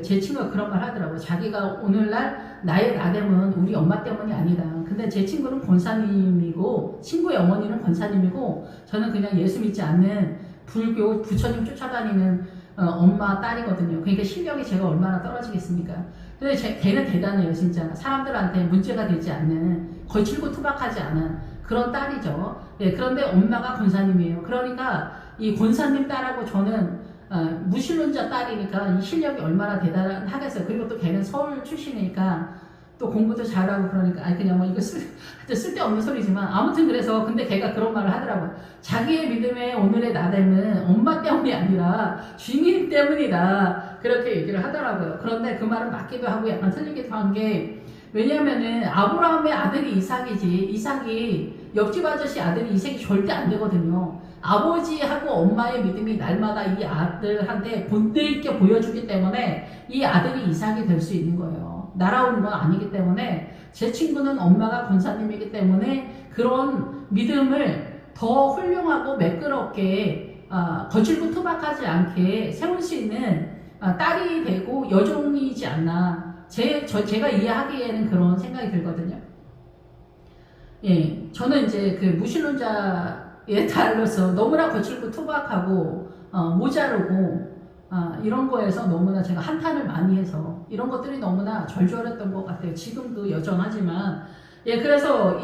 제 친구가 그런 말 하더라고요. 자기가 오늘날 나의 나됨은 우리 엄마 때문이 아니다. 근데 제 친구는 권사님이고, 친구의 어머니는 권사님이고, 저는 그냥 예수 믿지 않는 불교 부처님 쫓아다니는 엄마 딸이거든요. 그러니까 실력이 제가 얼마나 떨어지겠습니까? 근데 걔는 대단해요, 진짜. 사람들한테 문제가 되지 않는, 거칠고 투박하지 않은 그런 딸이죠. 예, 그런데 엄마가 권사님이에요. 그러니까 이 권사님 딸하고 저는 무신론자 딸이니까 이 실력이 얼마나 대단하겠어요. 그리고 또 걔는 서울 출신이니까 또 공부도 잘하고 그러니까, 아니 그냥 뭐 이거 쓸데없는 소리지만 아무튼 그래서, 근데 걔가 그런 말을 하더라고요. 자기의 믿음의 오늘의 나됨은 엄마 때문이 아니라 주님 때문이다. 그렇게 얘기를 하더라고요. 그런데 그 말은 맞기도 하고 약간 틀리기도 한 게, 왜냐면은 아브라함의 아들이 이삭이지, 이삭이 옆집 아저씨 아들이 이삭이 절대 안 되거든요. 아버지하고 엄마의 믿음이 날마다 이 아들한테 본들있게 보여주기 때문에 이 아들이 이삭이 될 수 있는 거예요. 날아오는 건 아니기 때문에, 제 친구는 엄마가 권사님이기 때문에 그런 믿음을 더 훌륭하고 매끄럽게 거칠고 투박하지 않게 세울 수 있는 딸이 되고 여종이지 않나, 제가 이해하기에는 그런 생각이 들거든요. 예, 저는 이제 그 무신론자의 딸로서 너무나 거칠고 투박하고 모자르고 이런 거에서 너무나 제가 한탄을 많이 해서 이런 것들이 너무나 절절했던 것 같아요. 지금도 여전하지만, 예, 그래서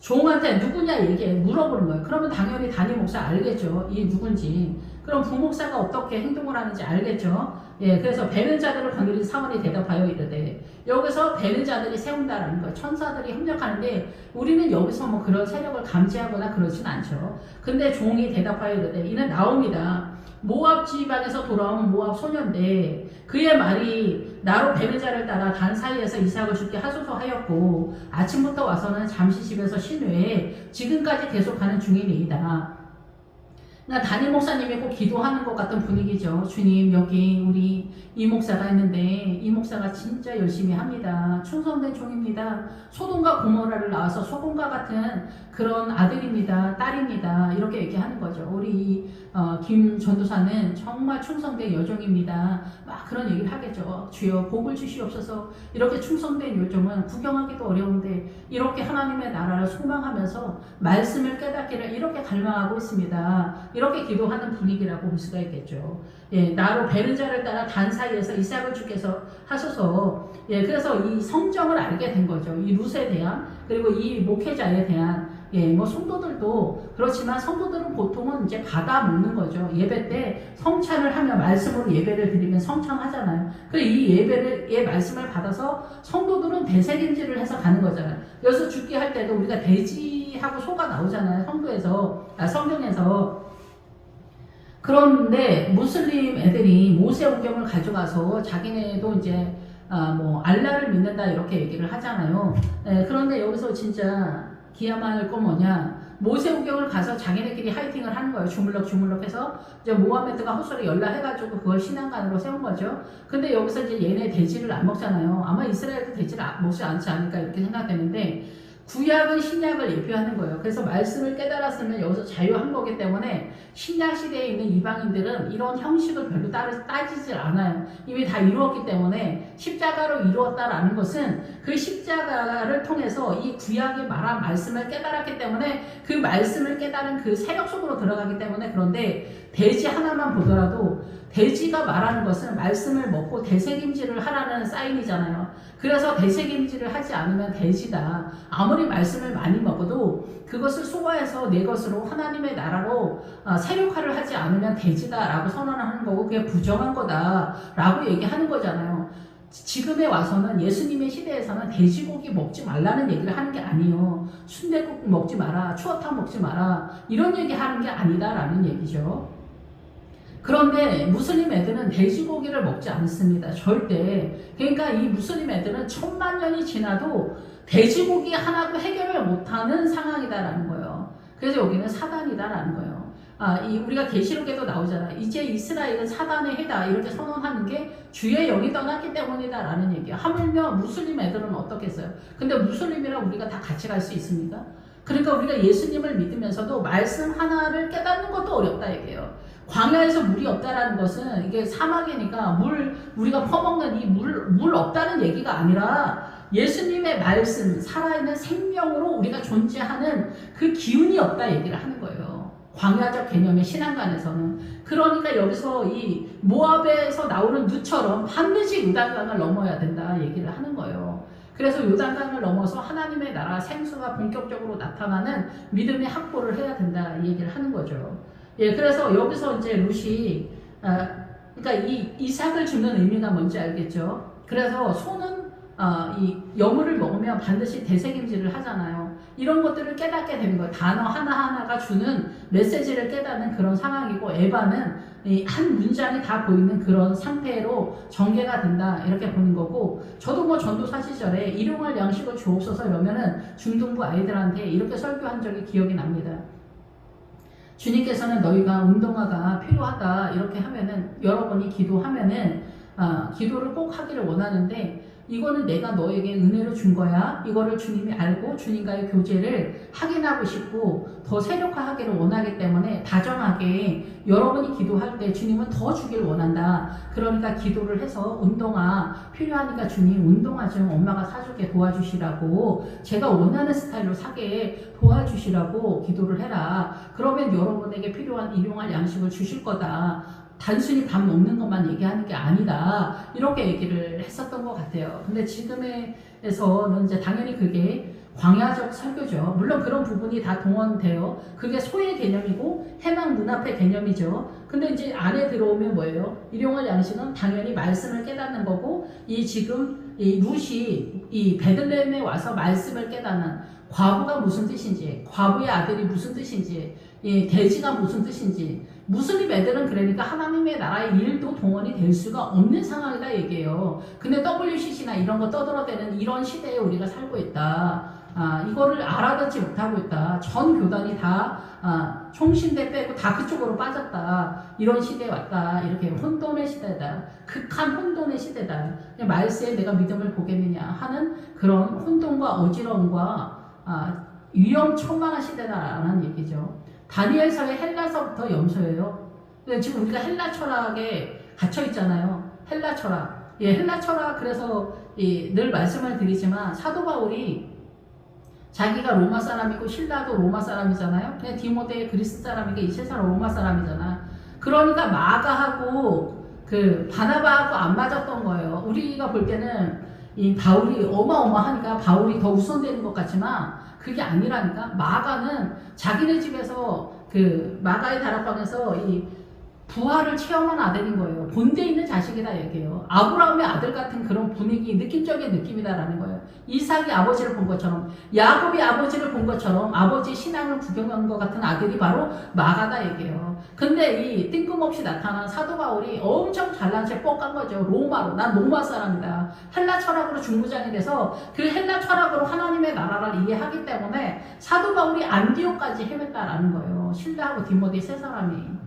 종한테 누구냐 물어보는 거예요. 그러면 당연히 담임 목사 알겠죠. 이 누군지. 그럼 부목사가 어떻게 행동을 하는지 알겠죠. 예, 그래서 베는 자들을 건드린 사원이 대답하여 이르되, 여기서 베는 자들이 세운다라는 거예요. 천사들이 협력하는데 우리는 여기서 뭐 그런 세력을 감지하거나 그러진 않죠. 근데 종이 대답하여 이르되, 이는 나옵니다. 모압 지방에서 돌아온 모압 소년인데 그의 말이 나로 베는 자를 따라 단 사이에서 이삭을 죽게 하소서 하였고, 아침부터 와서는 잠시 집에서 쉰 후에 지금까지 계속하는 중이니이다. 담임 목사님이 꼭 기도하는 것 같은 분위기죠. 주님, 여기 우리 이 목사가 있는데 이 목사가 진짜 열심히 합니다. 충성된 종입니다. 소돔과 고모라를 낳아서 소돔과 같은 그런 아들입니다. 딸입니다. 이렇게 얘기하는 거죠. 우리 김 전도사는 정말 충성된 여종입니다. 막 그런 얘기를 하겠죠. 주여 복을 주시옵소서. 이렇게 충성된 여종은 구경하기도 어려운데 이렇게 하나님의 나라를 소망하면서 말씀을 깨닫기를 이렇게 갈망하고 있습니다. 이렇게 기도하는 분위기라고 볼 수가 있겠죠. 예, 나로 베는 자를 따라 단 사이에서 이삭을 주께서 하소서. 예, 그래서 이 성정을 알게 된 거죠. 이 룻에 대한, 그리고 이 목회자에 대한, 예, 뭐 성도들도 그렇지만 성도들은 보통은 이제 받아 먹는 거죠. 예배 때 성찬을 하며 말씀으로 예배를 드리면 성찬하잖아요. 그래서 이 예배의 말씀을 받아서 성도들은 대세김질을 해서 가는 거잖아요. 여기서 죽게 할 때도 우리가 돼지하고 소가 나오잖아요. 성경에서. 그런데 무슬림 애들이 모세오경을 가져가서 자기네도 이제 뭐 알라를 믿는다 이렇게 얘기를 하잖아요. 그런데 여기서 진짜 기야만을 거 뭐냐, 모세오경을 가서 자기네끼리 하이팅을 하는 거예요. 주물럭 해서 이제 모하메드가 헛소리 연락해가지고 그걸 신앙관으로 세운 거죠. 근데 여기서 이제 얘네 돼지를 안 먹잖아요. 아마 이스라엘도 돼지를 먹지 않지 않을까 이렇게 생각되는데, 구약은 신약을 예표하는 거예요. 그래서 말씀을 깨달았으면 여기서 자유한 거기 때문에 신약 시대에 있는 이방인들은 이런 형식을 별로 따지질 않아요. 이미 다 이루었기 때문에, 십자가로 이루었다라는 것은 그 십자가를 통해서 이 구약이 말한 말씀을 깨달았기 때문에 그 말씀을 깨달은 그 세력 속으로 들어가기 때문에. 그런데 돼지 하나만 보더라도 돼지가 말하는 것은 말씀을 먹고 대세김질을 하라는 사인이잖아요. 그래서 대세김질을 하지 않으면 돼지다. 아무리 말씀을 많이 먹어도 그것을 소화해서 내 것으로 하나님의 나라로 세력화를 하지 않으면 돼지다라고 선언을 하는 거고, 그게 부정한 거다라고 얘기하는 거잖아요. 지금에 와서는 예수님의 시대에서는 돼지고기 먹지 말라는 얘기를 하는 게 아니에요. 순댓국 먹지 마라, 추어탕 먹지 마라, 이런 얘기 하는 게 아니다라는 얘기죠. 그런데 무슬림 애들은 돼지고기를 먹지 않습니다. 절대. 그러니까 이 무슬림 애들은 1000만 년이 지나도 돼지고기 하나도 해결을 못하는 상황이다라는 거예요. 그래서 여기는 사단이다라는 거예요. 우리가 계시록에도 나오잖아. 이제 이스라엘은 사단의 해다 이렇게 선언하는 게 주의 영이 떠났기 때문이다라는 얘기야. 하물며 무슬림 애들은 어떻겠어요? 근데 무슬림이랑 우리가 다 같이 갈 수 있습니까? 그러니까 우리가 예수님을 믿으면서도 말씀 하나를 깨닫는 것도 어렵다 얘기예요. 광야에서 물이 없다라는 것은 이게 사막이니까 우리가 퍼먹는 이 물 없다는 얘기가 아니라 예수님의 말씀, 살아있는 생명으로 우리가 존재하는 그 기운이 없다 얘기를 하는 거예요. 광야적 개념의 신앙관에서는. 그러니까 여기서 이 모압에서 나오는 누처럼 반드시 요단강을 넘어야 된다 얘기를 하는 거예요. 그래서 요단강을 넘어서 하나님의 나라 생수가 본격적으로 나타나는 믿음의 확보를 해야 된다 이 얘기를 하는 거죠. 예, 그래서 여기서 이제 룻이 그러니까 이 이삭을 주는 의미가 뭔지 알겠죠? 그래서 소는 이 여물을 먹으면 반드시 대책임질을 하잖아요. 이런 것들을 깨닫게 되는 거예요. 단어 하나하나가 주는 메시지를 깨닫는 그런 상황이고, 에바는 이 한 문장이 다 보이는 그런 상태로 전개가 된다 이렇게 보는 거고, 저도 뭐 전도사 시절에 일용할 양식을 주옵소서 이러면은 중등부 아이들한테 이렇게 설교한 적이 기억이 납니다. 주님께서는 너희가 운동화가 필요하다 이렇게 하면은 여러분이 기도하면은 기도를 꼭 하기를 원하는데, 이거는 내가 너에게 은혜로 준 거야. 이거를 주님이 알고 주님과의 교제를 확인하고 싶고 더 세력화하기를 원하기 때문에 다정하게 여러분이 기도할 때 주님은 더 주길 원한다. 그러니까 기도를 해서 운동화 필요하니까 주님 운동화 좀 엄마가 사줄게 도와주시라고, 제가 원하는 스타일로 사게 도와주시라고 기도를 해라. 그러면 여러분에게 필요한 일용할 양식을 주실 거다. 단순히 밥 먹는 것만 얘기하는 게 아니다. 이렇게 얘기를 했었던 것 같아요. 근데 지금에서는 이제 당연히 그게 광야적 설교죠. 물론 그런 부분이 다 동원돼요. 그게 소의 개념이고 해망 눈앞의 개념이죠. 근데 이제 안에 들어오면 뭐예요? 일용할 양식은 당연히 말씀을 깨닫는 거고, 지금 이 룻이 이 베들레헴에 와서 말씀을 깨닫는, 과부가 무슨 뜻인지, 과부의 아들이 무슨 뜻인지, 돼지가 무슨 뜻인지, 무슬림 애들은 그러니까 하나님의 나라의 일도 동원이 될 수가 없는 상황이다 얘기해요. 근데 WCC나 이런 거 떠들어대는 이런 시대에 우리가 살고 있다. 이거를 알아듣지 못하고 있다. 전 교단이 다 총신대 빼고 다 그쪽으로 빠졌다. 이런 시대에 왔다. 이렇게 혼돈의 시대다. 극한 혼돈의 시대다. 말세에 내가 믿음을 보겠느냐 하는 그런 혼돈과 어지러움과 위험천만한 시대다라는 얘기죠. 다니엘서의 헬라서부터 염소예요. 근데 지금 우리가 헬라 철학에 갇혀 있잖아요. 헬라 철학. 헬라 철학. 그래서 늘 말씀을 드리지만 사도 바울이 자기가 로마 사람이고 신라도 로마 사람이잖아요. 그냥 디모데 그리스 사람이고 이 세상 로마 사람이잖아. 그러니까 마가하고 그 바나바하고 안 맞았던 거예요. 우리가 볼 때는 이 바울이 어마어마하니까 바울이 더 우선되는 것 같지만 그게 아니라니까. 마가는 자기네 집에서 그 마가의 다락방에서 이 부활을 체험한 아들인 거예요. 본데 있는 자식이다 얘기해요. 아브라함의 아들 같은 그런 분위기, 느낌적인 느낌이다라는 거예요. 이삭이 아버지를 본 것처럼, 야곱이 아버지를 본 것처럼 아버지의 신앙을 구경한 것 같은 아들이 바로 마가다 얘기해요. 근데 이 뜬금없이 나타난 사도 바울이 엄청 잘난 체 뻑간 거죠. 로마로. 난 로마 사람이다. 헬라 철학으로 중무장이 돼서 그 헬라 철학으로 하나님의 나라를 이해하기 때문에 사도 바울이 안디옥까지 헤맸다라는 거예요. 신라하고 디모데 세 사람이.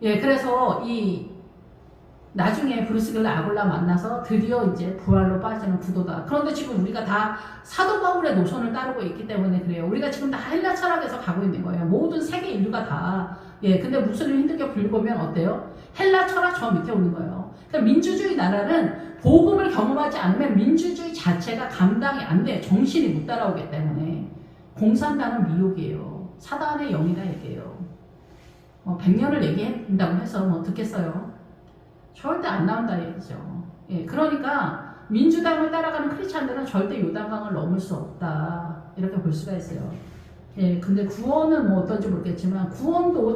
그래서 나중에 브루스길라 아굴라 만나서 드디어 이제 부활로 빠지는 구도다. 그런데 지금 우리가 다 사도 바울의 노선을 따르고 있기 때문에 그래요. 우리가 지금 다 헬라 철학에서 가고 있는 거예요. 모든 세계 인류가 다. 근데 무슬림 힌두교 불교면 어때요? 헬라 철학 저 밑에 오는 거예요. 그러니까 민주주의 나라는 복음을 경험하지 않으면 민주주의 자체가 감당이 안 돼. 정신이 못 따라오기 때문에. 공산당은 미혹이에요. 사단의 영이다 얘기해요. 100년을 얘기한다고 해서 뭐 듣겠어요? 절대 안 나온다 얘기죠. 그러니까 민주당을 따라가는 크리스찬들은 절대 요단강을 넘을 수 없다. 이렇게 볼 수가 있어요. 근데 구원은 뭐 어떤지 모르겠지만 구원도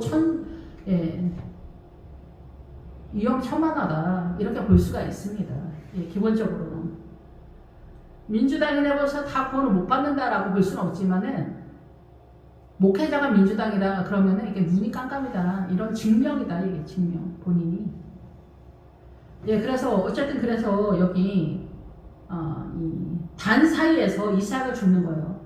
위험천만하다. 이렇게 볼 수가 있습니다. 예, 기본적으로는. 민주당이 내버려서 다 구원을 못 받는다라고 볼 수는 없지만은, 목회자가 민주당이다 그러면은 이게 눈이 깜깜이다. 이런 증명이다. 이게 증명. 본인이. 예, 그래서, 어쨌든 그래서 여기, 이 단 사이에서 이삭을 죽는 거예요.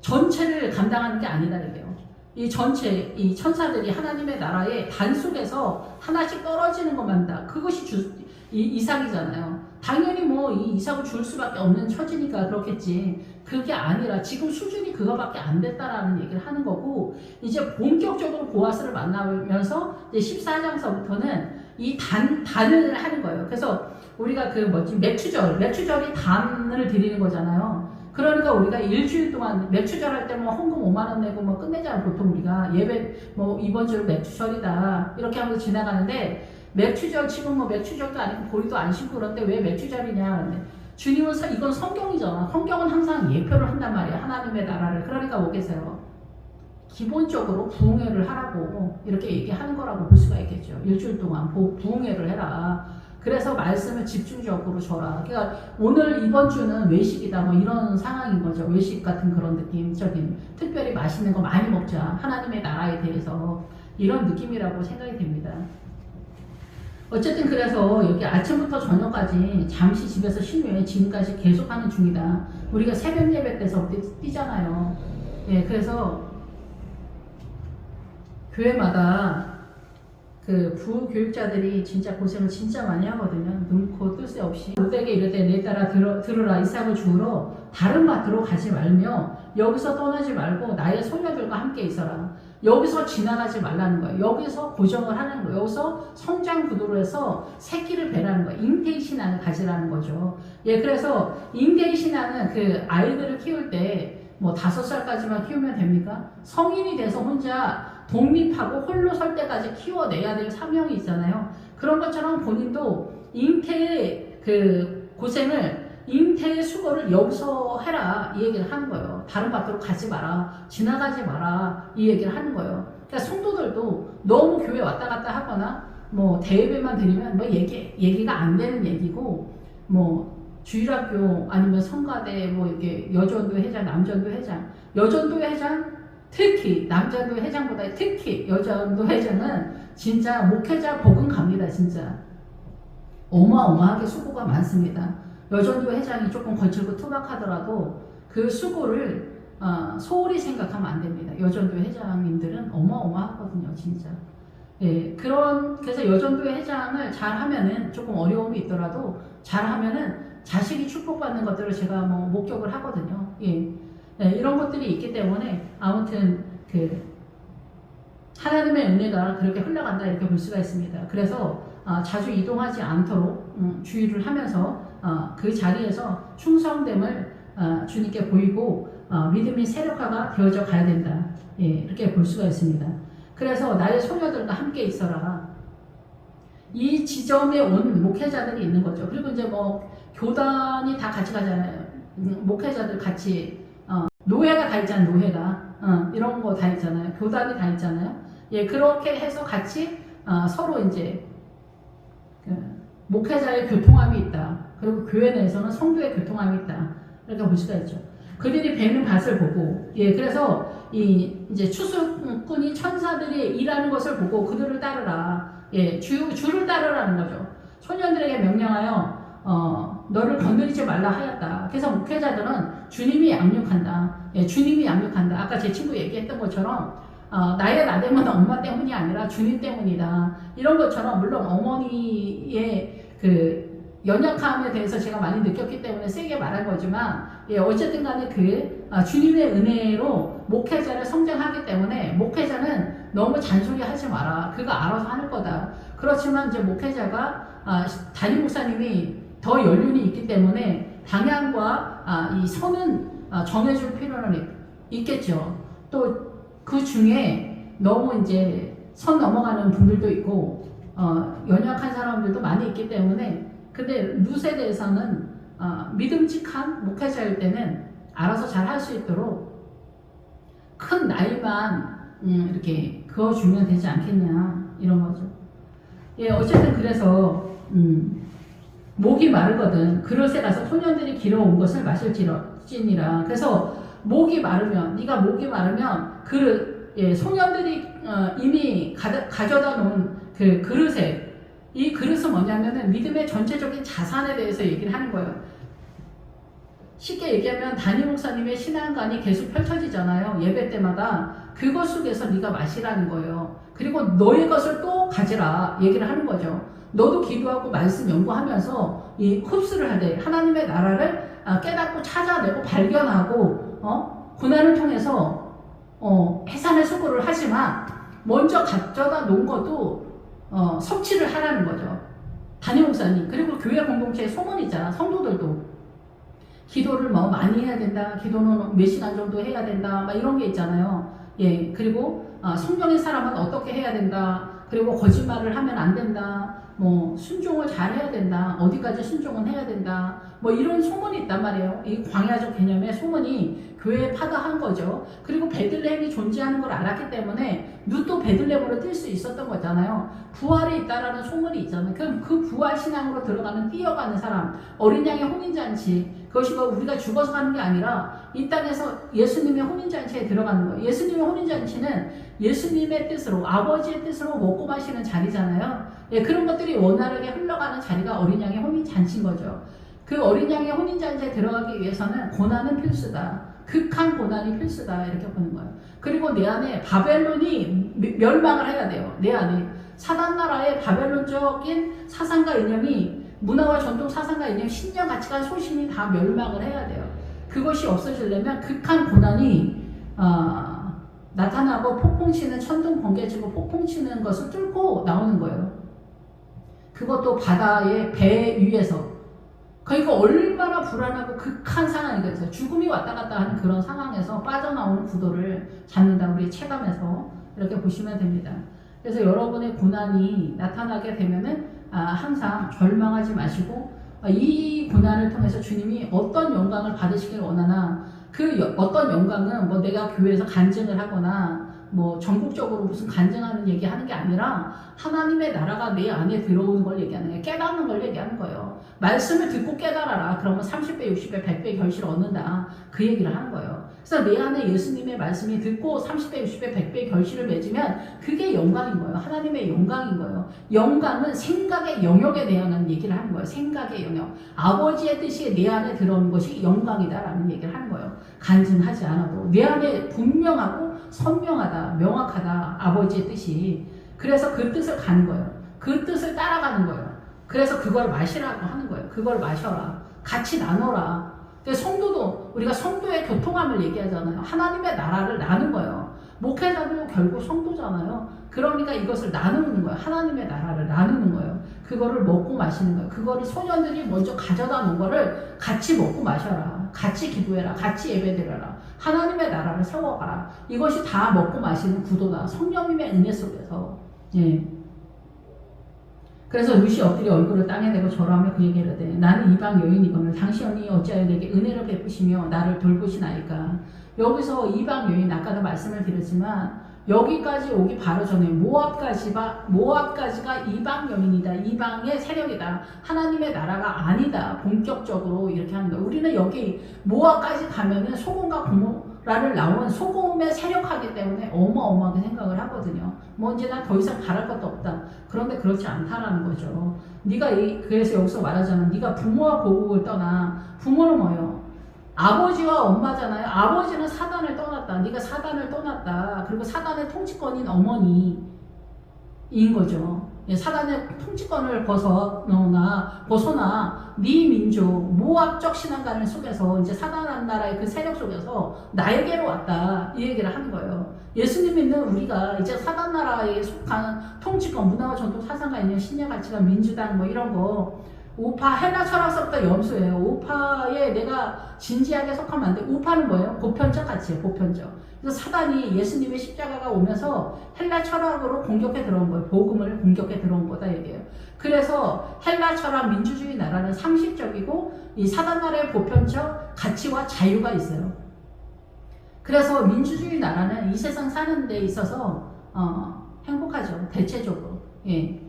전체를 감당하는 게 아니다. 이게요. 이 전체, 이 천사들이 하나님의 나라의 단 속에서 하나씩 떨어지는 것만다. 그것이 이삭이잖아요. 당연히 뭐 이 이삭을 줄 수밖에 없는 처지니까 그렇겠지. 그게 아니라 지금 수준이 그거밖에 안 됐다라는 얘기를 하는 거고, 이제 본격적으로 보아스를 만나면서 이제 14장서부터는 이 단을 하는 거예요. 그래서 우리가 맥추절이 단을 드리는 거잖아요. 그러니까 우리가 일주일 동안 맥추절 할 때 뭐 헌금 5만 원 내고 뭐 끝내잖아요. 보통 우리가 예배 뭐 이번 주로 맥추절이다 이렇게 하면서 지나가는데, 맥추절 지금 뭐 맥추절도 아니고 보리도 안 심고 그런데 왜 맥추절이냐. 근데 주님은 이건 성경이잖아. 성경은 항상 예표를 한단 말이야. 하나님의 나라를. 그러니까 뭐겠어요. 기본적으로 부흥회를 하라고 이렇게 얘기하는 거라고 볼 수가 있겠죠. 일주일 동안 부흥회를 해라. 그래서 말씀을 집중적으로 줘라. 그러니까 오늘 이번 주는 외식이다 뭐 이런 상황인 거죠. 외식 같은 그런 느낌적인, 특별히 맛있는 거 많이 먹자. 하나님의 나라에 대해서 이런 느낌이라고 생각이 됩니다. 어쨌든 그래서 여기 아침부터 저녁까지 잠시 집에서 쉰 후에 지금까지 계속하는 중이다. 우리가 새벽 예배 때서 뛰잖아요. 예, 그래서 교회마다 그 부교육자들이 진짜 고생을 진짜 많이 하거든요. 눈코 뜰 새 없이 롯데에게 이르되 내 따라 들으라. 이삭을 주우러 다른 밭으로 가지 말며 여기서 떠나지 말고 나의 소녀들과 함께 있어라. 여기서 지나가지 말라는 거예요. 여기서 고정을 하는 거예요. 여기서 성장 구도로 해서 새끼를 배라는 거예요. 잉태의 신앙을 가지라는 거죠. 예, 그래서 잉태의 신앙은 그 아이들을 키울 때 뭐 5살까지만 키우면 됩니까? 성인이 돼서 혼자 독립하고 홀로 설 때까지 키워내야 될 사명이 있잖아요. 그런 것처럼 본인도 잉태의 그 고생을, 잉태의 수고를 여기서 해라 이 얘기를 하는 거예요. 다른 밭으로 가지 마라, 지나가지 마라 이 얘기를 하는 거예요. 그러니까 성도들도 너무 교회 왔다 갔다 하거나 뭐 대예배만 드리면 뭐 얘기가 안 되는 얘기고, 뭐 주일학교 아니면 성가대 뭐 이렇게 여전도 회장, 남전도 회장, 여전도 회장 특히 남자도 회장보다 특히 여자도 회장은 진짜 목회자 복은 갑니다. 진짜 어마어마하게 수고가 많습니다. 여전도 회장이 조금 거칠고 투박하더라도 그 수고를 소홀히 생각하면 안 됩니다. 여전도 회장님들은 어마어마하거든요. 진짜. 예, 그래서 여전도 회장을 잘하면은 조금 어려움이 있더라도 잘하면은 자식이 축복받는 것들을 제가 뭐 목격을 하거든요. 예. 네, 이런 것들이 있기 때문에 아무튼 그 하나님의 은혜가 그렇게 흘러간다 이렇게 볼 수가 있습니다. 그래서 자주 이동하지 않도록 주의를 하면서 그 자리에서 충성됨을 주님께 보이고 믿음이 세력화가 되어져 가야 된다. 예, 이렇게 볼 수가 있습니다. 그래서 나의 소녀들과 함께 있어라. 이 지점에 온 목회자들이 있는 거죠. 그리고 이제 뭐 교단이 다 같이 가잖아요. 목회자들 같이 노회가 다 있잖아요. 노회가 이런 거 다 있잖아요. 교단이 다 있잖아요. 예, 그렇게 해서 같이 서로 이제 그 목회자의 교통함이 있다. 그리고 교회 내에서는 성도의 교통함이 있다. 이렇게 볼 수가 있죠. 그들이 베는 밭을 보고, 예, 그래서 이제 추수꾼이 천사들이 일하는 것을 보고 그들을 따르라. 예, 주를 따르라는 거죠. 소년들에게 명령하여 너를 건드리지 말라 하였다. 그래서 목회자들은 주님이 양육한다. 예, 주님이 양육한다. 아까 제 친구 얘기했던 것처럼 나의 나됨은 엄마 때문이 아니라 주님 때문이다. 이런 것처럼 물론 어머니의 그 연약함에 대해서 제가 많이 느꼈기 때문에 세게 말한 거지만, 예, 어쨌든 간에 그 주님의 은혜로 목회자를 성장하기 때문에 목회자는 너무 잔소리 하지 마라. 그거 알아서 하는 거다. 그렇지만 이제 목회자가 담임 목사님이 더 연륜이 있기 때문에 방향과 이 선은 정해줄 필요는 있겠죠. 또 그 중에 너무 이제 선 넘어가는 분들도 있고 연약한 사람들도 많이 있기 때문에, 근데 룻에 대해서는 믿음직한 목회자일 때는 알아서 잘 할 수 있도록 큰 나이만 이렇게 그어주면 되지 않겠냐 이런 거죠. 예, 어쨌든 그래서 목이 마르거든. 그릇에 가서 소년들이 길어온 것을 마실지니라. 그래서 목이 마르면, 네가 목이 마르면 그릇, 소년들이 이미 가져다 놓은 그 그릇에, 이 그릇은 뭐냐면은 믿음의 전체적인 자산에 대해서 얘기를 하는 거예요. 쉽게 얘기하면 담임 목사님의 신앙관이 계속 펼쳐지잖아요. 예배 때마다. 그것 속에서 네가 마시라는 거예요. 그리고 너의 것을 또 가지라 얘기를 하는 거죠. 너도 기도하고 말씀 연구하면서 이 흡수를 하되 하나님의 나라를 깨닫고 찾아내고 발견하고 고난을 통해서 해산의 수고를 하지만 먼저 가져다 놓은 것도 섭취를 하라는 거죠. 담임 목사님 그리고 교회 공동체의 소문이잖아. 성도들도 기도를 뭐 많이 해야 된다. 기도는 몇 시간 정도 해야 된다. 막 이런 게 있잖아요. 예, 그리고 성령의 사람은 어떻게 해야 된다. 그리고 거짓말을 하면 안 된다. 뭐 순종을 잘 해야 된다. 어디까지 순종은 해야 된다. 뭐 이런 소문이 있단 말이에요. 이 광야적 개념의 소문이 교회에 파다한 거죠. 그리고 베들레헴이 존재하는 걸 알았기 때문에 누또 베들레헴으로 뛸 수 있었던 거잖아요. 부활이 있다라는 소문이 있잖아요. 그 부활 신앙으로 들어가는 뛰어가는 사람, 어린 양의 혼인잔치, 그것이 우리가 죽어서 가는 게 아니라 이 땅에서 예수님의 혼인잔치에 들어가는 거예요. 예수님의 혼인잔치는 예수님의 뜻으로, 아버지의 뜻으로 먹고 마시는 자리잖아요. 예, 그런 것들이 원활하게 흘러가는 자리가 어린 양의 혼인잔치인 거죠. 그 어린 양의 혼인잔치에 들어가기 위해서는 고난은 필수다. 극한 고난이 필수다. 이렇게 보는 거예요. 그리고 내 안에 바벨론이 멸망을 해야 돼요. 내 안에. 사단 나라의 바벨론적인 사상과 이념이, 문화와 전통 사상과 이념, 신념, 가치관, 소신이 다 멸망을 해야 돼요. 그것이 없어지려면 극한 고난이 나타나고 폭풍치는 천둥 번개치고 폭풍치는 것을 뚫고 나오는 거예요. 그것도 바다의 배 위에서. 그러니까 얼마나 불안하고 극한 상황이겠어요. 죽음이 왔다 갔다 하는 그런 상황에서 빠져나오는 구도를 잡는다. 우리 체감에서 이렇게 보시면 됩니다. 그래서 여러분의 고난이 나타나게 되면은 항상 절망하지 마시고 이 고난을 통해서 주님이 어떤 영광을 받으시길 원하나, 그 어떤 영광은 뭐 내가 교회에서 간증을 하거나 뭐 전국적으로 무슨 간증하는 얘기하는 게 아니라 하나님의 나라가 내 안에 들어오는 걸 얘기하는 거예요. 깨닫는 걸 얘기하는 거예요. 말씀을 듣고 깨달아라. 그러면 30배, 60배, 100배 결실을 얻는다. 그 얘기를 하는 거예요. 그래서 내 안에 예수님의 말씀이 듣고 30배, 60배, 100배 결실을 맺으면 그게 영광인 거예요. 하나님의 영광인 거예요. 영광은 생각의 영역에 대한 얘기를 하는 거예요. 생각의 영역. 아버지의 뜻이 내 안에 들어오는 것이 영광이다라는 얘기를 하는 거예요. 간증하지 않아도 내 안에 분명하고 선명하다, 명확하다, 아버지의 뜻이. 그래서 그 뜻을 가는 거예요. 그 뜻을 따라가는 거예요. 그래서 그걸 마시라고 하는 거예요. 그걸 마셔라. 같이 나눠라. 성도도, 우리가 성도의 교통함을 얘기하잖아요. 하나님의 나라를 나눈 거예요. 목회자도 결국 성도잖아요. 그러니까 이것을 나누는 거예요. 하나님의 나라를 나누는 거예요. 그거를 먹고 마시는 거예요. 그거를 소년들이 먼저 가져다 놓은 거를 같이 먹고 마셔라. 같이 기도해라. 같이 예배드려라. 하나님의 나라를 세워가라. 이것이 다 먹고 마시는 구도다. 성령님의 은혜 속에서. 예. 그래서 루시 엎드려 얼굴을 땅에 대고 절하며 그 얘기를 하되, 나는 이방 여인이거늘 당신이 어찌하여 내게 은혜를 베푸시며 나를 돌보시나이까. 여기서 이방 여인, 아까도 말씀을 드렸지만 여기까지 오기 바로 전에 모압까지가 이방 여인이다. 이방의 세력이다. 하나님의 나라가 아니다. 본격적으로 이렇게 하는 거예요. 우리는 여기 모압까지 가면은 소금과 고모라를 나온 소금의 세력하기 때문에 어마어마하게 생각을 하거든요. 뭐 이제 난 더 이상 바랄 것도 없다. 그런데 그렇지 않다라는 거죠. 그래서 여기서 말하자면 네가 부모와 고국을 떠나. 부모는 뭐예요? 아버지와 엄마잖아요. 아버지는 사단을 떠났다. 네가 사단을 떠났다. 그리고 사단의 통치권인 어머니인 거죠. 사단의 통치권을 벗어나 네 민족 모압적 신앙관을 속에서 이제 사단한 나라의 그 세력 속에서 나에게로 왔다. 이 얘기를 하는 거예요. 예수님 믿는 우리가 이제 사단 나라에 속한 통치권, 문화와 전통 사상과 있는 신념 가치관, 민주당 뭐 이런 거, 우파, 헬라 철학서부터 염소예요. 우파에 내가 진지하게 속하면 안 돼. 우파는 뭐예요? 보편적 가치예요. 보편적. 그래서 사단이 예수님의 십자가가 오면서 헬라 철학으로 공격해 들어온 거예요. 복음을 공격해 들어온 거다 얘기예요. 그래서 헬라 철학 민주주의 나라는 상식적이고 이 사단 나라의 보편적 가치와 자유가 있어요. 그래서 민주주의 나라는 이 세상 사는 데 있어서 행복하죠. 대체적으로. 예.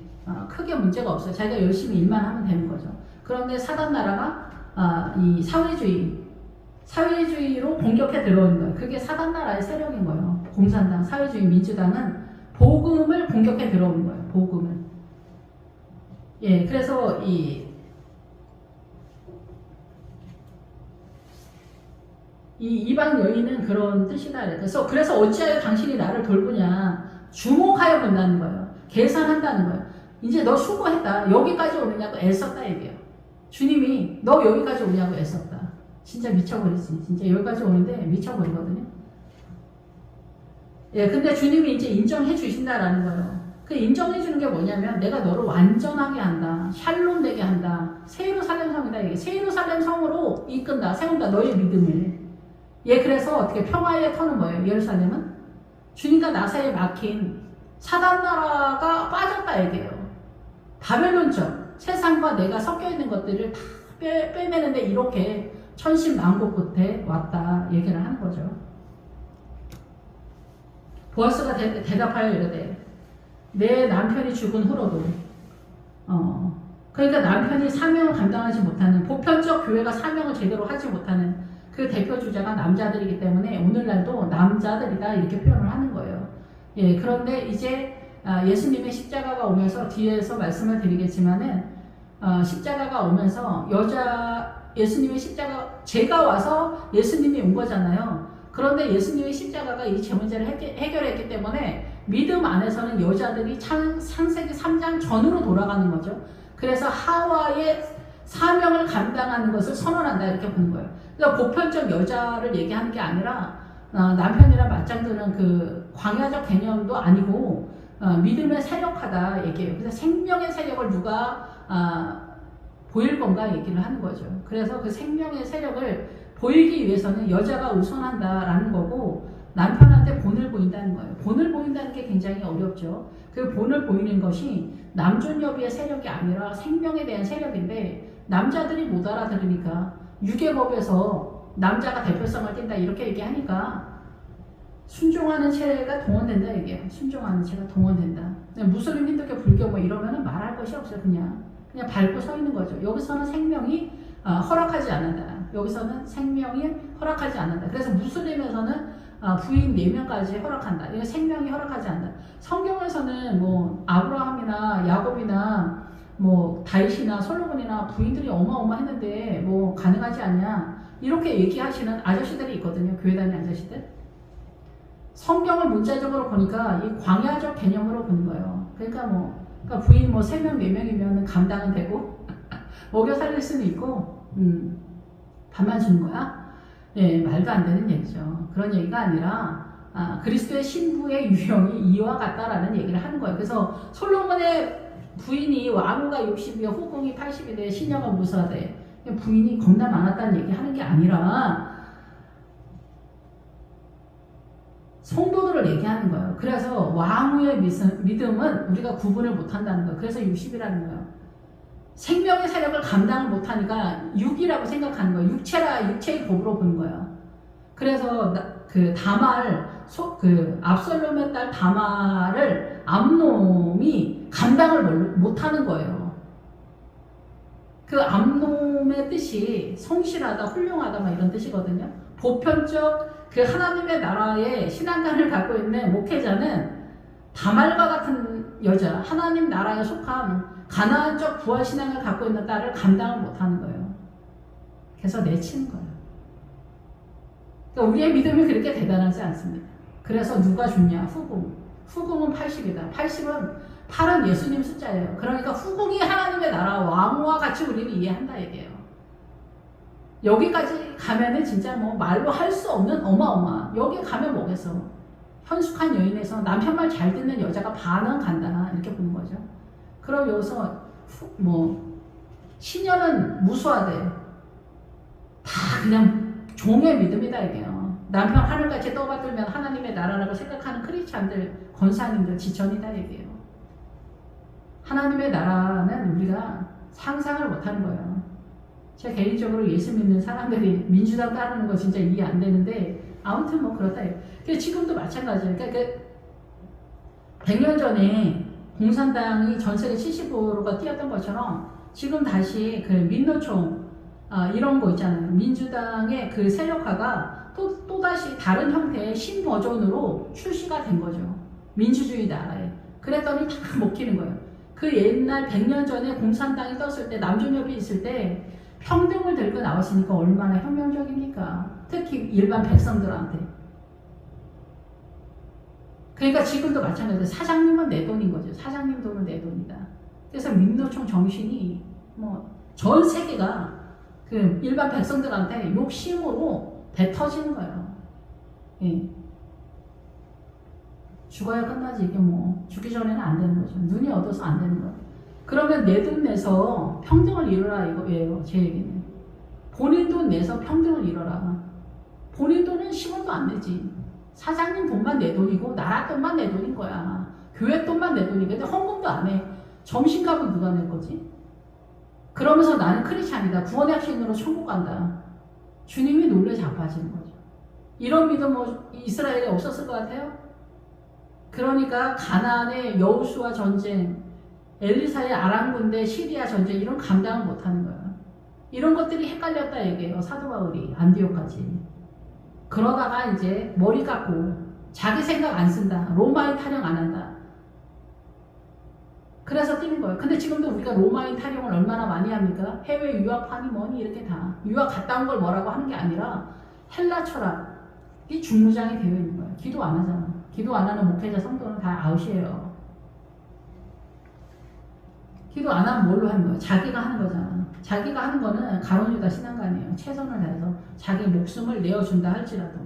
크게 문제가 없어요. 자기가 열심히 일만 하면 되는 거죠. 그런데 사단 나라가 이 사회주의로 공격해 들어오는 거예요. 그게 사단 나라의 세력인 거예요. 공산당, 사회주의, 민주당은 복음을 공격해 들어오는 거예요. 복음을. 예, 그래서 이 이방 여인은 그런 뜻이다. 그래서 어찌하여 당신이 나를 돌보냐. 주목하여 본다는 거예요. 계산한다는 거예요. 이제 너 수고했다. 여기까지 오느냐고 애썼다 얘기해요. 주님이 너 여기까지 오냐고 애썼다. 진짜 미쳐버리지. 진짜 여기까지 오는데 미쳐버리거든요. 예, 근데 주님이 이제 인정해 주신다라는 거예요. 그 인정해 주는 게 뭐냐면 내가 너를 완전하게 한다. 샬롬 되게 한다. 새 예루살렘 성이다. 이게 새 예루살렘 성으로 이끈다. 세운다. 너의 믿음을. 예, 그래서 어떻게 평화의 터는 뭐예요? 예루살렘은 주님과 나 사이에 막힌 사단 나라가 빠졌다 얘기해요. 바벨론적 세상과 내가 섞여 있는 것들을 다 빼내는데 이렇게 천신만고 끝에 왔다 얘기를 하는 거죠. 보아스가 대답하여 이르되 내 남편이 죽은 후로도 그러니까 남편이 사명을 감당하지 못하는 보편적 교회가 사명을 제대로 하지 못하는 그 대표 주자가 남자들이기 때문에 오늘날도 남자들이다 이렇게 표현을 하는 거예요. 예, 그런데 이제 예수님의 십자가가 오면서 뒤에서 말씀을 드리겠지만은 십자가가 오면서 예수님의 십자가 제가 와서 예수님이 온 거잖아요. 그런데 예수님의 십자가가 이 제 문제를 해결했기 때문에 믿음 안에서는 여자들이 창세기 3장 전으로 돌아가는 거죠. 그래서 하와의 사명을 감당하는 것을 선언한다 이렇게 보는 거예요. 그러니까 보편적 여자를 얘기하는 게 아니라 남편이랑 맞짱드는 그 광야적 개념도 아니고 믿음의 세력하다 얘기해요. 그래서 생명의 세력을 누가 보일 건가 얘기를 하는 거죠. 그래서 그 생명의 세력을 보이기 위해서는 여자가 우선한다라는 거고 남편한테 본을 보인다는 거예요. 본을 보인다는 게 굉장히 어렵죠. 그 본을 보이는 것이 남존여비의 세력이 아니라 생명에 대한 세력인데 남자들이 못 알아들으니까 유괴법에서 남자가 대표성을 띈다 이렇게 얘기하니까 순종하는 체가 동원된다 얘기해요. 순종하는 체가 동원된다. 무슬림, 힌두교, 불교 뭐 이러면은 말할 것이 없어요. 그냥 밟고 서 있는 거죠. 여기서는 생명이 허락하지 않는다. 여기서는 생명이 허락하지 않는다. 그래서 무슬림에서는 부인 4명까지 허락한다. 이거 생명이 허락하지 않는다. 성경에서는 뭐 아브라함이나 야곱이나 뭐 다윗이나 솔로몬이나 부인들이 어마어마했는데 뭐 가능하지 않냐 이렇게 얘기하시는 아저씨들이 있거든요. 교회 다니는 아저씨들. 성경을 문자적으로 보니까 이 광야적 개념으로 보는 거예요. 그러니까 부인 뭐 3명 4명이면 감당은 되고 먹여 살릴 수는 있고 밥만 주는 거야? 예, 말도 안 되는 얘기죠. 그런 얘기가 아니라 그리스도의 신부의 유형이 이와 같다라는 얘기를 하는 거예요. 그래서 솔로몬의 부인이 왕후가 60이요 후궁이 80이 돼 시녀가 무사돼 부인이 겁나 많았다는 얘기 하는 게 아니라 성도들을 얘기하는 거예요. 그래서 왕후의 믿음은 우리가 구분을 못한다는 거예요. 그래서 60이라는 거예요. 생명의 세력을 감당을 못하니까 육이라고 생각하는 거예요. 육체의 법으로 보는 거예요. 그래서 그 압살롬의 딸 다말을 암놈이 감당을 못하는 거예요. 그 암놈의 뜻이 성실하다, 훌륭하다 막 이런 뜻이거든요. 보편적 그 하나님의 나라의 신앙관을 갖고 있는 목회자는 다말과 같은 여자, 하나님 나라에 속한 가나안적 부활신앙을 갖고 있는 딸을 감당을 못하는 거예요. 그래서 내치는 거예요. 그러니까 우리의 믿음이 그렇게 대단하지 않습니다. 그래서 누가 죽냐? 후궁은 80이다. 8은 예수님 숫자예요. 그러니까 후궁이 하나님의 나라 왕후와 같이 우리는 이해한다 얘기예요. 여기까지 가면은 진짜 뭐 말로 할 수 없는 어마어마. 여기 가면 뭐겠어? 현숙한 여인에서 남편 말 잘 듣는 여자가 반은 간다 이렇게 보는 거죠. 그럼 여기서 시녀는 무수하대. 다 그냥 종의 믿음이다 이게요. 남편 하늘같이 떠받들면 하나님의 나라라고 생각하는 크리스찬들, 권사님들 지천이다 얘기예요. 하나님의 나라는 우리가 상상을 못하는 거예요. 제가 개인적으로 예수 믿는 사람들이 민주당 따르는 거 진짜 이해 안 되는데 아무튼 뭐 그렇다. 지금도 마찬가지예요. 그러니까 100년 전에 공산당이 전 세계 75%가 뛰었던 것처럼 지금 다시 그 민노총 이런 거 있잖아요. 민주당의 그 세력화가 또다시 다른 형태의 신버전으로 출시가 된 거죠. 민주주의 나라에. 그랬더니 다 먹히는 거예요. 그 옛날 100년 전에 공산당이 떴을 때, 남존협이 있을 때 평등을 들고 나왔으니까 얼마나 혁명적입니까? 특히 일반 백성들한테. 그러니까 지금도 마찬가지예요. 사장님은 내 돈인 거죠. 사장님 돈은 내 돈이다. 그래서 민노총 정신이 뭐 전 세계가 그 일반 백성들한테 욕심으로 배 터지는 거예요. 예. 죽어야 끝나지. 이게 뭐 죽기 전에는 안 되는 거죠. 눈이 어두워서 안 되는 거예요. 그러면 내 돈 내서 평등을 이루라 이거예요. 제 얘기는. 본인 돈 내서 평등을 이루라. 본인 돈은 10원도 안 내지. 사장님 돈만 내 돈이고 나라 돈만 내 돈인 거야. 교회 돈만 내 돈이고. 근데 헌금도 안 해. 점심값은 누가 낼 거지? 그러면서 나는 크리스찬이다. 구원의 확신으로 천국 간다. 주님이 놀래 자빠지는 거죠. 이런 믿음 뭐 이스라엘에 없었을 것 같아요? 그러니까 가나안의 여호수아 전쟁, 엘리사의 아람 군대 시리아 전쟁 이런 감당을 못하는 거야. 이런 것들이 헷갈렸다 얘기해요. 사도 바울이 안디옥까지. 그러다가 이제 머리 깎고 자기 생각 안 쓴다. 로마인 타령 안 한다. 그래서 뛰는 거예요. 근데 지금도 우리가 로마인 타령을 얼마나 많이 합니까? 해외 유학파니 뭐니 이렇게 다. 유학 갔다 온 걸 뭐라고 하는 게 아니라 헬라 철학이 중무장이 되어 있는 거예요. 기도 안 하잖아. 기도 안 하는 목회자 성도는 다 아웃이에요. 기도 안 하면 뭘로 하는 거예요? 자기가 하는 거잖아. 자기가 하는 거는 가론유다 신앙관이에요. 최선을 다해서 자기 목숨을 내어준다 할지라도.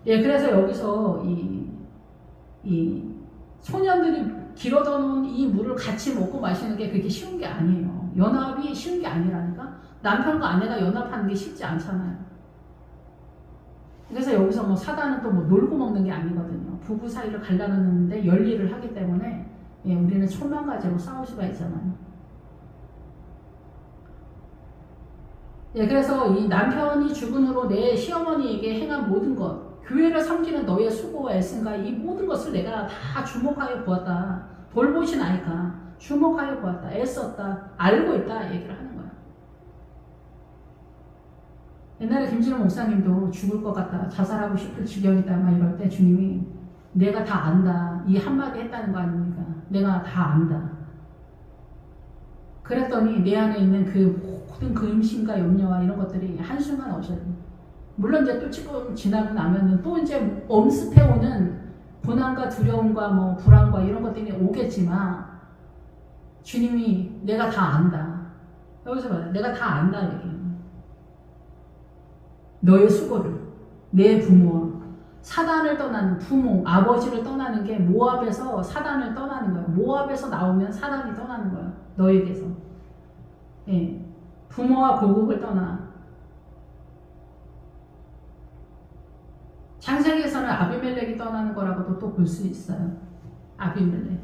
예, 그래서 여기서 이 소년들이 길어져 놓은 이 물을 같이 먹고 마시는 게 그렇게 쉬운 게 아니에요. 연합이 쉬운 게 아니라니까. 남편과 아내가 연합하는 게 쉽지 않잖아요. 그래서 여기서 뭐 사단은 또 뭐 놀고 먹는 게 아니거든요. 부부 사이를 갈라놓는데 열일을 하기 때문에 예, 우리는 천만가지로 싸울 수가 있잖아요. 예, 그래서 이 남편이 죽은 후로 내 시어머니에게 행한 모든 것, 교회를 섬기는 너의 수고와 애씀과 이 모든 것을 내가 다 주목하여 보았다. 돌보신 아이가 주목하여 보았다. 애썼다. 알고 있다. 얘기를 하는 거야. 옛날에 김진호 목사님도 죽을 것 같다. 자살하고 싶을 지경이다. 막 이럴 때 주님이 내가 다 안다. 이 한마디 했다는 거 아닙니까? 내가 다 안다. 그랬더니 내 안에 있는 그 모든 그 임신과 염려와 이런 것들이 한순간 없어져요. 물론 이제 또 조금 지나고 나면은 또 이제 엄습해오는 고난과 두려움과 뭐 불안과 이런 것들이 오겠지만 주님이 내가 다 안다. 여기서 봐요. 내가 다 안다 얘기해요. 너의 수고를, 내 부모와 사단을 떠나는 부모, 아버지를 떠나는 게 모압에서 사단을 떠나는 거예요. 모압에서 나오면 사단이 떠나는 거예요. 너에게서. 예. 부모와 고국을 떠나. 창세기에서는 아비멜렉이 떠나는 거라고도 또 볼 수 있어요. 아비멜렉.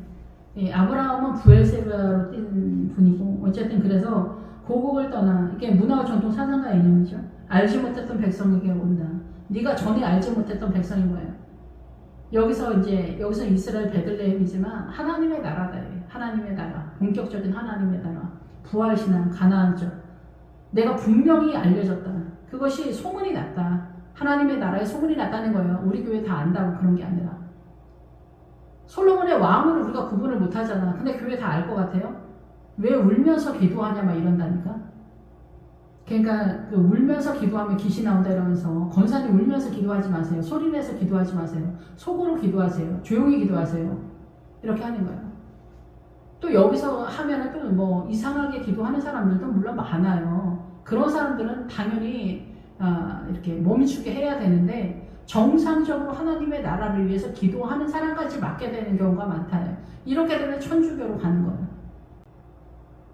예, 아브라함은 부엘세바로 뛴 분이고 어쨌든 그래서 고국을 떠나. 이게 문화와 전통 사상과 이념이죠. 알지 못했던 백성에게 온다. 네가 전에 알지 못했던 백성인 거예요. 여기서 이스라엘 베들레헴이지만 하나님의 나라다. 하나님의 나라. 본격적인 하나님의 나라. 부활신앙, 가나안적. 내가 분명히 알려졌다. 그것이 소문이 났다. 하나님의 나라에 소문이 났다는 거예요. 우리 교회 다 안다고 그런 게 아니라. 솔로몬의 왕을 우리가 구분을 못 하잖아. 근데 교회 다 알 것 같아요? 왜 울면서 기도하냐 막 이런다니까? 그러니까 그 울면서 기도하면 귀신 나온다 이러면서 권사님 울면서 기도하지 마세요. 소리내서 기도하지 마세요. 속으로 기도하세요. 조용히 기도하세요. 이렇게 하는 거예요. 또 여기서 하면은 또 뭐 이상하게 기도하는 사람들도 물론 많아요. 그런 사람들은 당연히 이렇게 멈추게 해야 되는데 정상적으로 하나님의 나라를 위해서 기도하는 사람까지 맡게 되는 경우가 많다요. 이렇게 되면 천주교로 가는 거예요.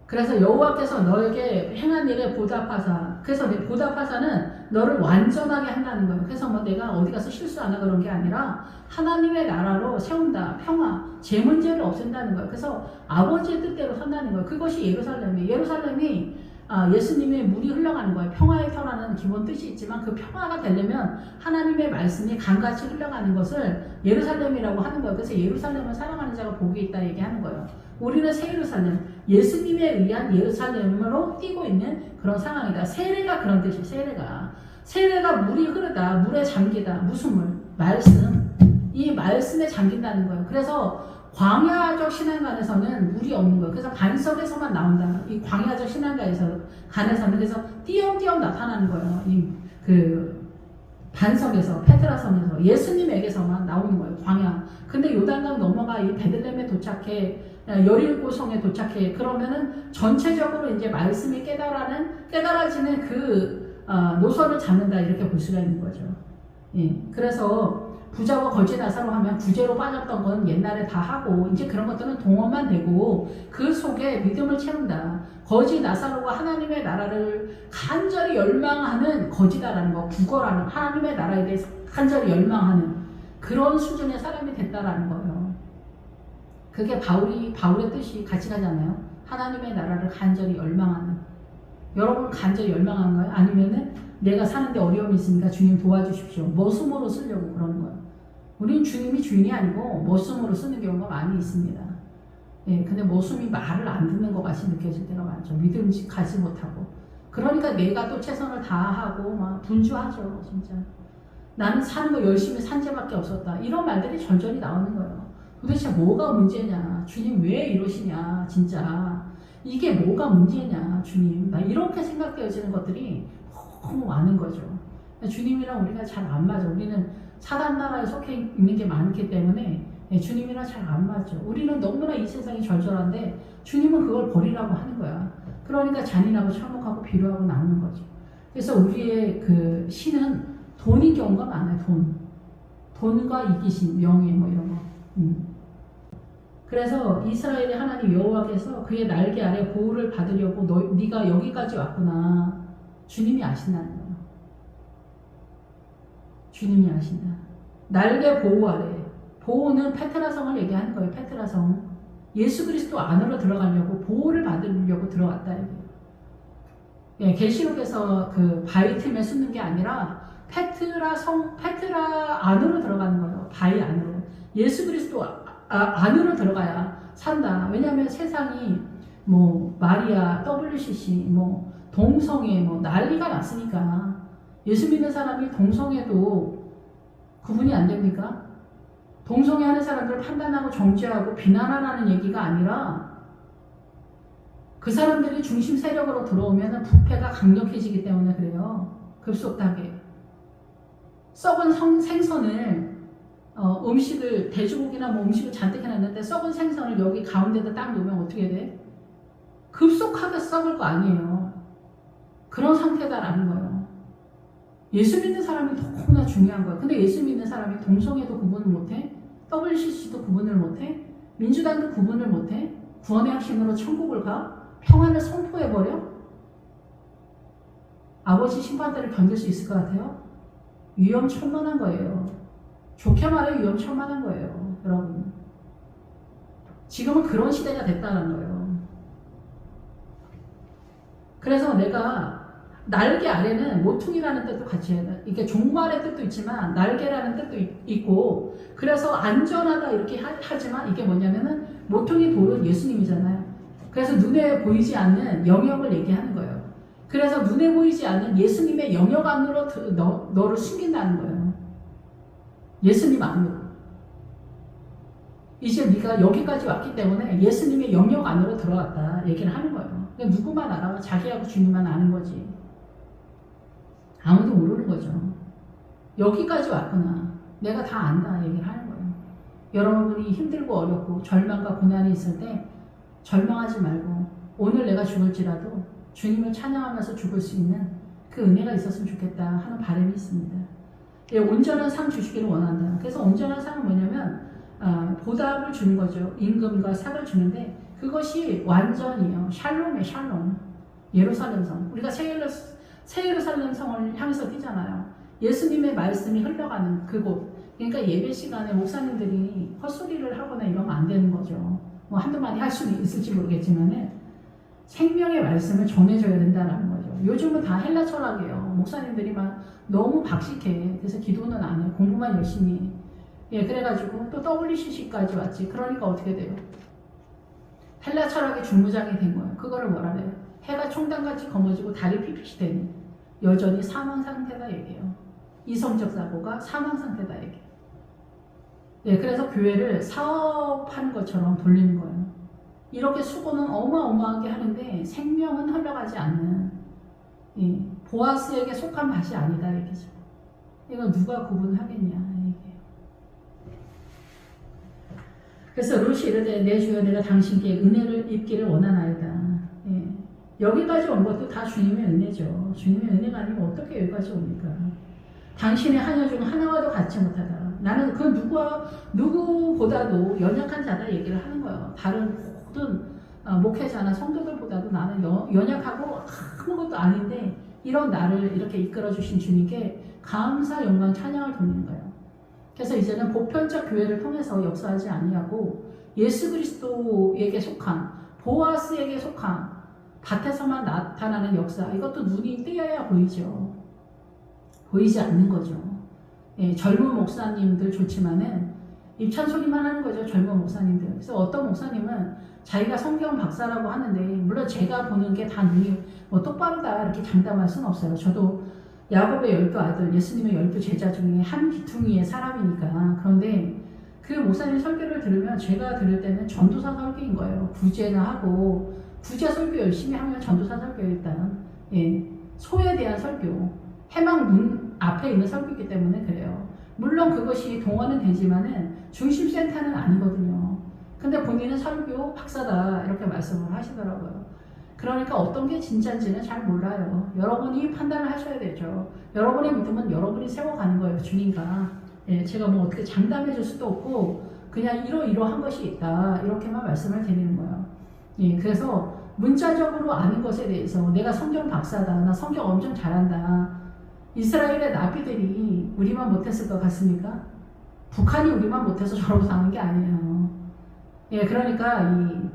그래서 여호와께서 너에게 행한 일에 보답하사. 그래서 보답하사는 너를 완전하게 한다는 거예요. 그래서 뭐 내가 어디 가서 실수 안 하고 그런 게 아니라 하나님의 나라로 세운다. 평화, 제 문제를 없앤다는 거예요. 그래서 아버지의 뜻대로 산다는 거예요. 그것이 예루살렘이에요. 예루살렘이 예수님의 물이 흘러가는 거예요. 평화의 터라는 기본 뜻이 있지만 그 평화가 되려면 하나님의 말씀이 강같이 흘러가는 것을 예루살렘이라고 하는 거예요. 그래서 예루살렘을 사랑하는 자가 복이 있다 얘기하는 거예요. 우리는 새 예루살렘, 예수님에 의한 예루살렘으로 뛰고 있는 그런 상황이다. 세례가 그런 뜻이에요. 세례가 물이 흐르다, 물에 잠기다. 무슨 물? 말씀. 이 말씀에 잠긴다는 거예요. 그래서 광야적 신앙관에서는 물이 없는 거예요. 그래서 반석에서만 나온다. 이 광야적 신앙관에서는 그래서 띄엄띄엄 나타나는 거예요. 그 반석에서, 페트라섬에서 예수님에게서만 나오는 거예요. 광야. 근데 요단강 넘어가 이 베들레헴에 도착해, 여리고성에 도착해. 그러면은 전체적으로 이제 말씀이 깨달아지는 그 노선을 잡는다, 이렇게 볼 수가 있는 거죠. 예. 그래서 부자와 거지 나사로 하면 구제로 빠졌던 건 옛날에 다 하고 이제 그런 것들은 동원만 되고 그 속에 믿음을 채운다. 거지 나사로가 하나님의 나라를 간절히 열망하는 거지다라는 거, 구걸하는 하나님의 나라에 대해서 간절히 열망하는 그런 수준의 사람이 됐다라는 거예요. 그게 바울의 뜻이 같이 가잖아요. 하나님의 나라를 간절히 열망하는. 여러분 간절히 열망하는 거예요? 아니면은 내가 사는데 어려움이 있으니까 주님 도와주십시오. 머슴으로 쓰려고 그러는 거예요. 우린 주님이 주인이 아니고 머슴으로 쓰는 경우가 많이 있습니다. 예, 근데 머슴이 말을 안 듣는 것 같이 느껴질 때가 많죠. 믿음직하지 못하고. 그러니까 내가 또 최선을 다하고 막 분주하죠, 진짜. 나는 사는 거 열심히 산 죄밖에 없었다. 이런 말들이 절절히 나오는 거예요. 도대체 뭐가 문제냐? 주님 왜 이러시냐? 진짜. 이게 뭐가 문제냐? 주님. 나 이렇게 생각되어지는 것들이 너무 많은 거죠. 주님이랑 우리가 잘 안 맞아. 우리는 사단 나라에 속해 있는 게 많기 때문에 주님이랑 잘 안 맞죠. 우리는 너무나 이 세상이 절절한데 주님은 그걸 버리라고 하는 거야. 그러니까 잔인하고 참혹하고 비루하고 남는 거죠. 그래서 우리의 그 신은 돈인 경우가 많아요. 돈과 이기심, 명예 뭐 이런 거. 그래서 이스라엘의 하나님 여호와께서 그의 날개 아래 보호를 받으려고 네가 여기까지 왔구나. 주님이 아신다는 거예요. 주님이 아신다. 날개 보호 아래. 보호는 페트라성을 얘기하는 거예요. 페트라성. 예수 그리스도 안으로 들어가려고 보호를 받으려고 들어왔다. 예, 계시록에서 그 바위 틈에 숨는 게 아니라 페트라 안으로 들어가는 거예요. 바위 안으로. 예수 그리스도 안으로 들어가야 산다. 왜냐하면 세상이 뭐 마리아, WCC, 뭐 동성애 뭐 난리가 났으니까 예수 믿는 사람이 동성애도 구분이 안 됩니까? 동성애 하는 사람들을 판단하고 정죄하고 비난하라는 얘기가 아니라 그 사람들이 중심 세력으로 들어오면 부패가 강력해지기 때문에 그래요. 급속하게. 썩은 생선을 음식을 돼지고기나 뭐 음식을 잔뜩 해놨는데 썩은 생선을 여기 가운데다 딱 놓으면 어떻게 돼? 급속하게 썩을 거 아니에요. 그런 상태다라는 거예요. 예수 믿는 사람이 너무나 중요한 거예요. 근데 예수 믿는 사람이 동성애도 구분을 못해? WCC도 구분을 못해? 민주당도 구분을 못해? 구원의 확신으로 천국을 가? 평안을 선포해버려? 아버지 심판대를 견딜 수 있을 것 같아요? 위험천만한 거예요. 좋게 말해 위험천만한 거예요. 여러분. 지금은 그런 시대가 됐다는 거예요. 그래서 내가 날개 아래는 모퉁이라는 뜻도 같이 해요. 이게 종말의 뜻도 있지만 날개라는 뜻도 있고 그래서 안전하다 이렇게 하지만 이게 뭐냐면은 모퉁이 돌은 예수님이잖아요. 그래서 눈에 보이지 않는 영역을 얘기하는 거예요. 그래서 눈에 보이지 않는 예수님의 영역 안으로 너를 숨긴다는 거예요. 예수님 안으로. 이제 네가 여기까지 왔기 때문에 예수님의 영역 안으로 들어왔다 얘기를 하는 거예요. 그러니까 누구만 알아? 자기하고 주님만 아는 거지. 아무도 모르는 거죠. 여기까지 왔구나. 내가 다 안다 얘기를 하는 거예요. 여러분이 힘들고 어렵고 절망과 고난이 있을 때 절망하지 말고 오늘 내가 죽을지라도 주님을 찬양하면서 죽을 수 있는 그 은혜가 있었으면 좋겠다 하는 바람이 있습니다. 예, 온전한 상 주시기를 원한다. 그래서 온전한 상은 뭐냐면 보답을 주는 거죠. 임금과 상을 주는데 그것이 완전이에요. 샬롬이에요. 샬롬. 예루살렘 성. 우리가 새 예루살렘 성을 향해서 뛰잖아요. 예수님의 말씀이 흘러가는 그곳. 그러니까 예배 시간에 목사님들이 헛소리를 하거나 이러면 안 되는 거죠. 뭐 한두 마디 할 수는 있을지 모르겠지만 생명의 말씀을 전해줘야 된다는 거죠. 요즘은 다 헬라 철학이에요. 목사님들이 막 너무 박식해. 그래서 기도는 안 해. 공부만 열심히 해. 예, 그래가지고 또 WCC까지 왔지. 그러니까 어떻게 돼요? 헬라 철학의 중무장이 된 거예요. 그거를 뭐라 그래요? 해가 총단같이 검어지고 달이 핏빛이 되는 여전히 사망 상태다 얘기해요. 이성적 사고가 사망 상태다 얘기해요. 예, 그래서 교회를 사업하는 것처럼 돌리는 거예요. 이렇게 수고는 어마어마하게 하는데 생명은 흘러가지 않는, 예, 보아스에게 속한 밭이 아니다 얘기죠. 이거 누가 구분하겠냐 얘기해요. 그래서 룻이 이르되 내 주여 내가 당신께 은혜를 입기를 원하나이다. 예. 여기까지 온 것도 다 주님의 은혜죠. 주님의 은혜가 아니면 어떻게 여기까지 옵니까? 당신의 하녀 중 하나와도 같지 못하다. 나는 그 누구보다도 연약한 자다 얘기를 하는 거예요. 다른 모든 목회자나 성도들보다도 나는 연약하고 아무것도 아닌데 이런 나를 이렇게 이끌어주신 주님께 감사, 영광, 찬양을 돌리는 거예요. 그래서 이제는 보편적 교회를 통해서 역사하지 아니하고 예수 그리스도에게 속한, 보아스에게 속한 밭에서만 나타나는 역사, 이것도 눈이 뜨여야 보이죠. 보이지 않는 거죠. 예, 젊은 목사님들 좋지만은 입찬 소리만 하는 거죠. 젊은 목사님들. 그래서 어떤 목사님은 자기가 성경 박사라고 하는데, 물론 제가 보는 게 다 눈이 뭐 똑바르다 이렇게 장담할 수는 없어요. 저도 야곱의 12아들, 예수님의 12제자 중에 한 귀퉁이의 사람이니까. 그런데 그 목사님 설교를 들으면 제가 들을 때는 전도사 설교인 거예요. 구제나 하고, 구제 설교 열심히 하면 전도사 설교 일단, 예, 소에 대한 설교, 해망 문 앞에 있는 설교이기 때문에 그래요. 물론 그것이 동원은 되지만은 중심센터는 아니거든요. 근데 본인은 설교 박사다 이렇게 말씀을 하시더라고요. 그러니까 어떤 게 진짜인지는 잘 몰라요. 여러분이 판단을 하셔야 되죠. 여러분의 믿음은 여러분이 세워가는 거예요. 주님과. 예, 제가 뭐 어떻게 장담해 줄 수도 없고 그냥 이러이러한 것이 있다 이렇게만 말씀을 드리는 거예요. 예, 그래서 문자적으로 아는 것에 대해서 내가 성경 박사다, 나 성경 엄청 잘한다, 이스라엘의 나비들이 우리만 못했을 것 같습니까? 북한이 우리만 못해서 저러고 사는 게 아니에요. 예, 그러니까 이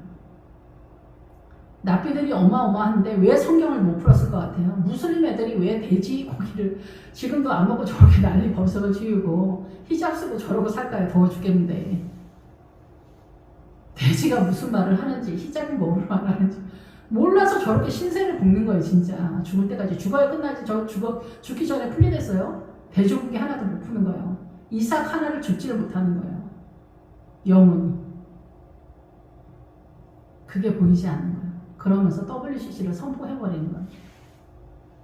나비들이 어마어마한데 왜 성경을 못 풀었을 것 같아요? 무슬림 애들이 왜 돼지 고기를 지금도 안 먹고 저렇게 난리 벌써를 지우고 히잡 쓰고 저러고 살까요? 더워 죽겠는데. 돼지가 무슨 말을 하는지, 히잡이 뭘 말하는지 몰라서 저렇게 신세를 볶는 거예요. 진짜 죽을 때까지. 죽어야 끝나지. 죽기 전에 풀리겠어요? 돼지고기 하나도 못 푸는 거예요. 이삭 하나를 죽지를 못하는 거예요. 영혼이. 그게 보이지 않는 거예요. 그러면서 WCC를 선포해버리는 거예요.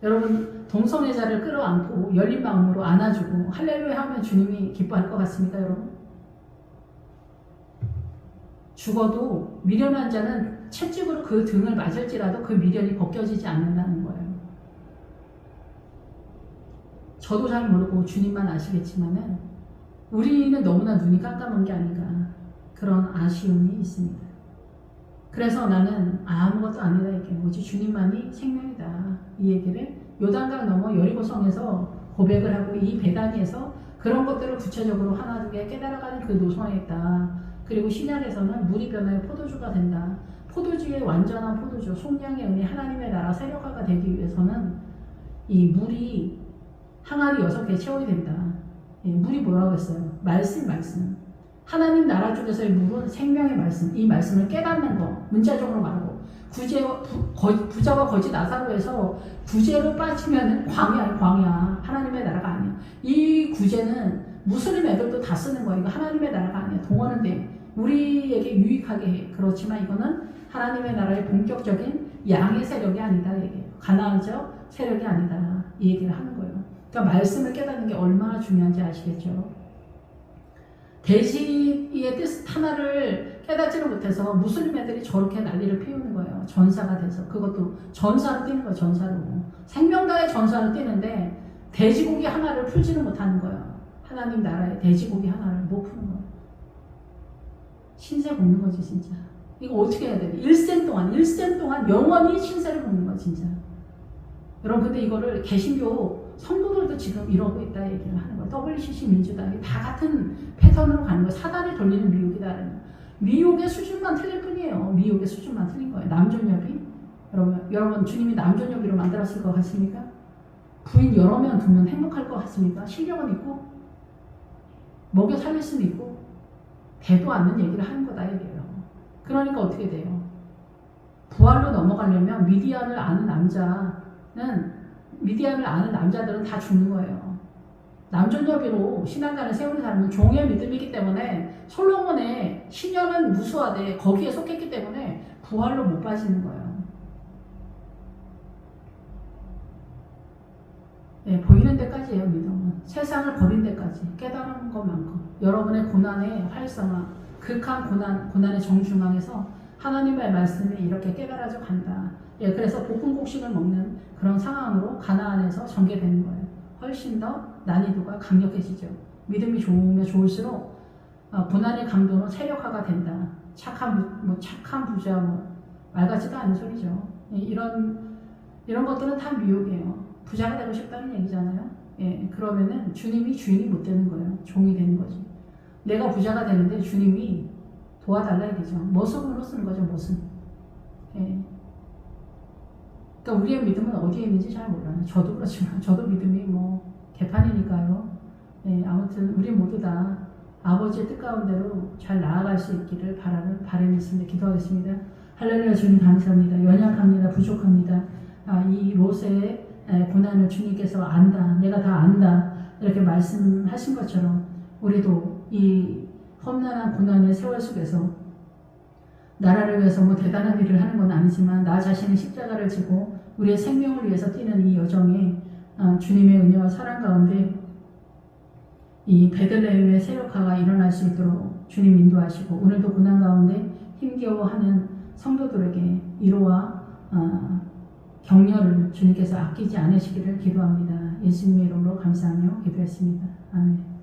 여러분, 동성애자를 끌어안고 열린 마음으로 안아주고 할렐루야 하면 주님이 기뻐할 것 같습니까, 여러분? 죽어도 미련한 자는 채찍으로 그 등을 맞을지라도 그 미련이 벗겨지지 않는다는 거예요. 저도 잘 모르고 주님만 아시겠지만은 우리는 너무나 눈이 깜깜한 게 아닌가 그런 아쉬움이 있습니다. 그래서 나는 아무것도 아니다 이게 뭐지 주님만이 생명이다 이 얘기를 요단강 넘어 여리고성에서 고백을 하고 이 베다니에서 그런 것들을 구체적으로 하나둘 깨달아가는 그 노선에 있다. 그리고 신약에서는 물이 변하여 포도주가 된다. 포도주의 완전한 포도주, 속량의 은혜, 하나님의 나라 세력화가 되기 위해서는 이 물이 항아리 6개 채워야 된다. 예, 물이 뭐라고 했어요? 말씀. 하나님 나라 쪽에서의 물은 생명의 말씀, 이 말씀을 깨닫는 거, 문자적으로 말하고, 부자와 거지 나사로에서 구제로 빠지면 광야. 하나님의 나라가 아니야. 이 구제는 무슬림 애들도 다 쓰는 거야. 이거 하나님의 나라가 아니야. 동원은 돼. 우리에게 유익하게 해. 그렇지만 이거는 하나님의 나라의 본격적인 양의 세력이 아니다. 얘기해요. 가나안적 세력이 아니다. 이 얘기를 하는 거예요. 그러니까 말씀을 깨닫는 게 얼마나 중요한지 아시겠죠? 돼지의 뜻 하나를 깨닫지를 못해서 무슬림 애들이 저렇게 난리를 피우는 거예요. 전사가 돼서. 그것도 전사로 뛰는 거예요. 전사로. 생명다의 전사로 뛰는데 돼지고기 하나를 풀지는 못하는 거예요. 하나님 나라의 돼지고기 하나를 못 푸는 거예요. 신세 볶는 거지 진짜. 이거 어떻게 해야 돼? 일생 동안 영원히 신세를 볶는 거야 진짜. 여러분 근데 이거를 개신교 성도들도 지금 이러고 있다 얘기를 하는 거예요. WCC 민주당이 다 같은 패턴으로 가는 거예요. 사단이 돌리는 미혹이다. 미혹의 수준만 틀릴 뿐이에요. 미혹의 수준만 틀린 거예요. 남존여비? 여러분 주님이 남존여비로 만들었을 것 같습니까? 부인 여러 명 두면 행복할 것 같습니까? 실력은 있고 먹여 살릴 수는 있고 되도 않는 얘기를 하는 거다 얘기예요. 그러니까 어떻게 돼요? 부활로 넘어가려면 미디안을 아는 남자들은 다 죽는 거예요. 남존여비로 신앙관을 세우는 사람은 종의 믿음이기 때문에 솔로몬의 신념은 무수하되 거기에 속했기 때문에 부활로 못 빠지는 거예요. 예, 보이는 데까지예요. 믿음은 세상을 버린 데까지 깨달은 것만큼 여러분의 고난의 활성화, 극한 고난의 정중앙에서 하나님의 말씀이 이렇게 깨달아져 간다. 예, 그래서 볶은 곡식을 먹는 그런 상황으로 가나안에서 전개되는 거예요. 훨씬 더 난이도가 강력해지죠. 믿음이 좋으면 좋을수록 고난의 강도는 세력화가 된다. 착한 부자 말 같지도 않은 소리죠. 예, 이런 것들은 다 미혹이에요. 부자가 되고 싶다는 얘기잖아요. 예, 그러면은 주님이 주인이 못 되는 거예요. 종이 되는 거지. 내가 부자가 되는데 주님이 도와달라야 되죠. 머슴으로 쓰는 거죠, 머슴. 예. 그러니까 우리의 믿음은 어디에 있는지 잘 몰라요. 저도 그렇지만, 저도 믿음이 개판이니까요. 예, 아무튼 우리 모두 다 아버지의 뜻 가운데로 잘 나아갈 수 있기를 바라는 바람이 있습니다. 기도하겠습니다. 할렐루야. 주님 감사합니다. 연약합니다. 부족합니다. 이 롯의 고난을 주님께서 안다. 내가 다 안다. 이렇게 말씀하신 것처럼 우리도 이 험난한 고난의 세월 속에서 나라를 위해서 대단한 일을 하는 건 아니지만 나 자신의 십자가를 지고 우리의 생명을 위해서 뛰는 이 여정에 주님의 은혜와 사랑 가운데 이 베들레헴의 세력화가 일어날 수 있도록 주님 인도하시고 오늘도 고난 가운데 힘겨워하는 성도들에게 위로와 격려를 주님께서 아끼지 않으시기를 기도합니다. 예수님의 이름으로 감사하며 기도했습니다. 아멘.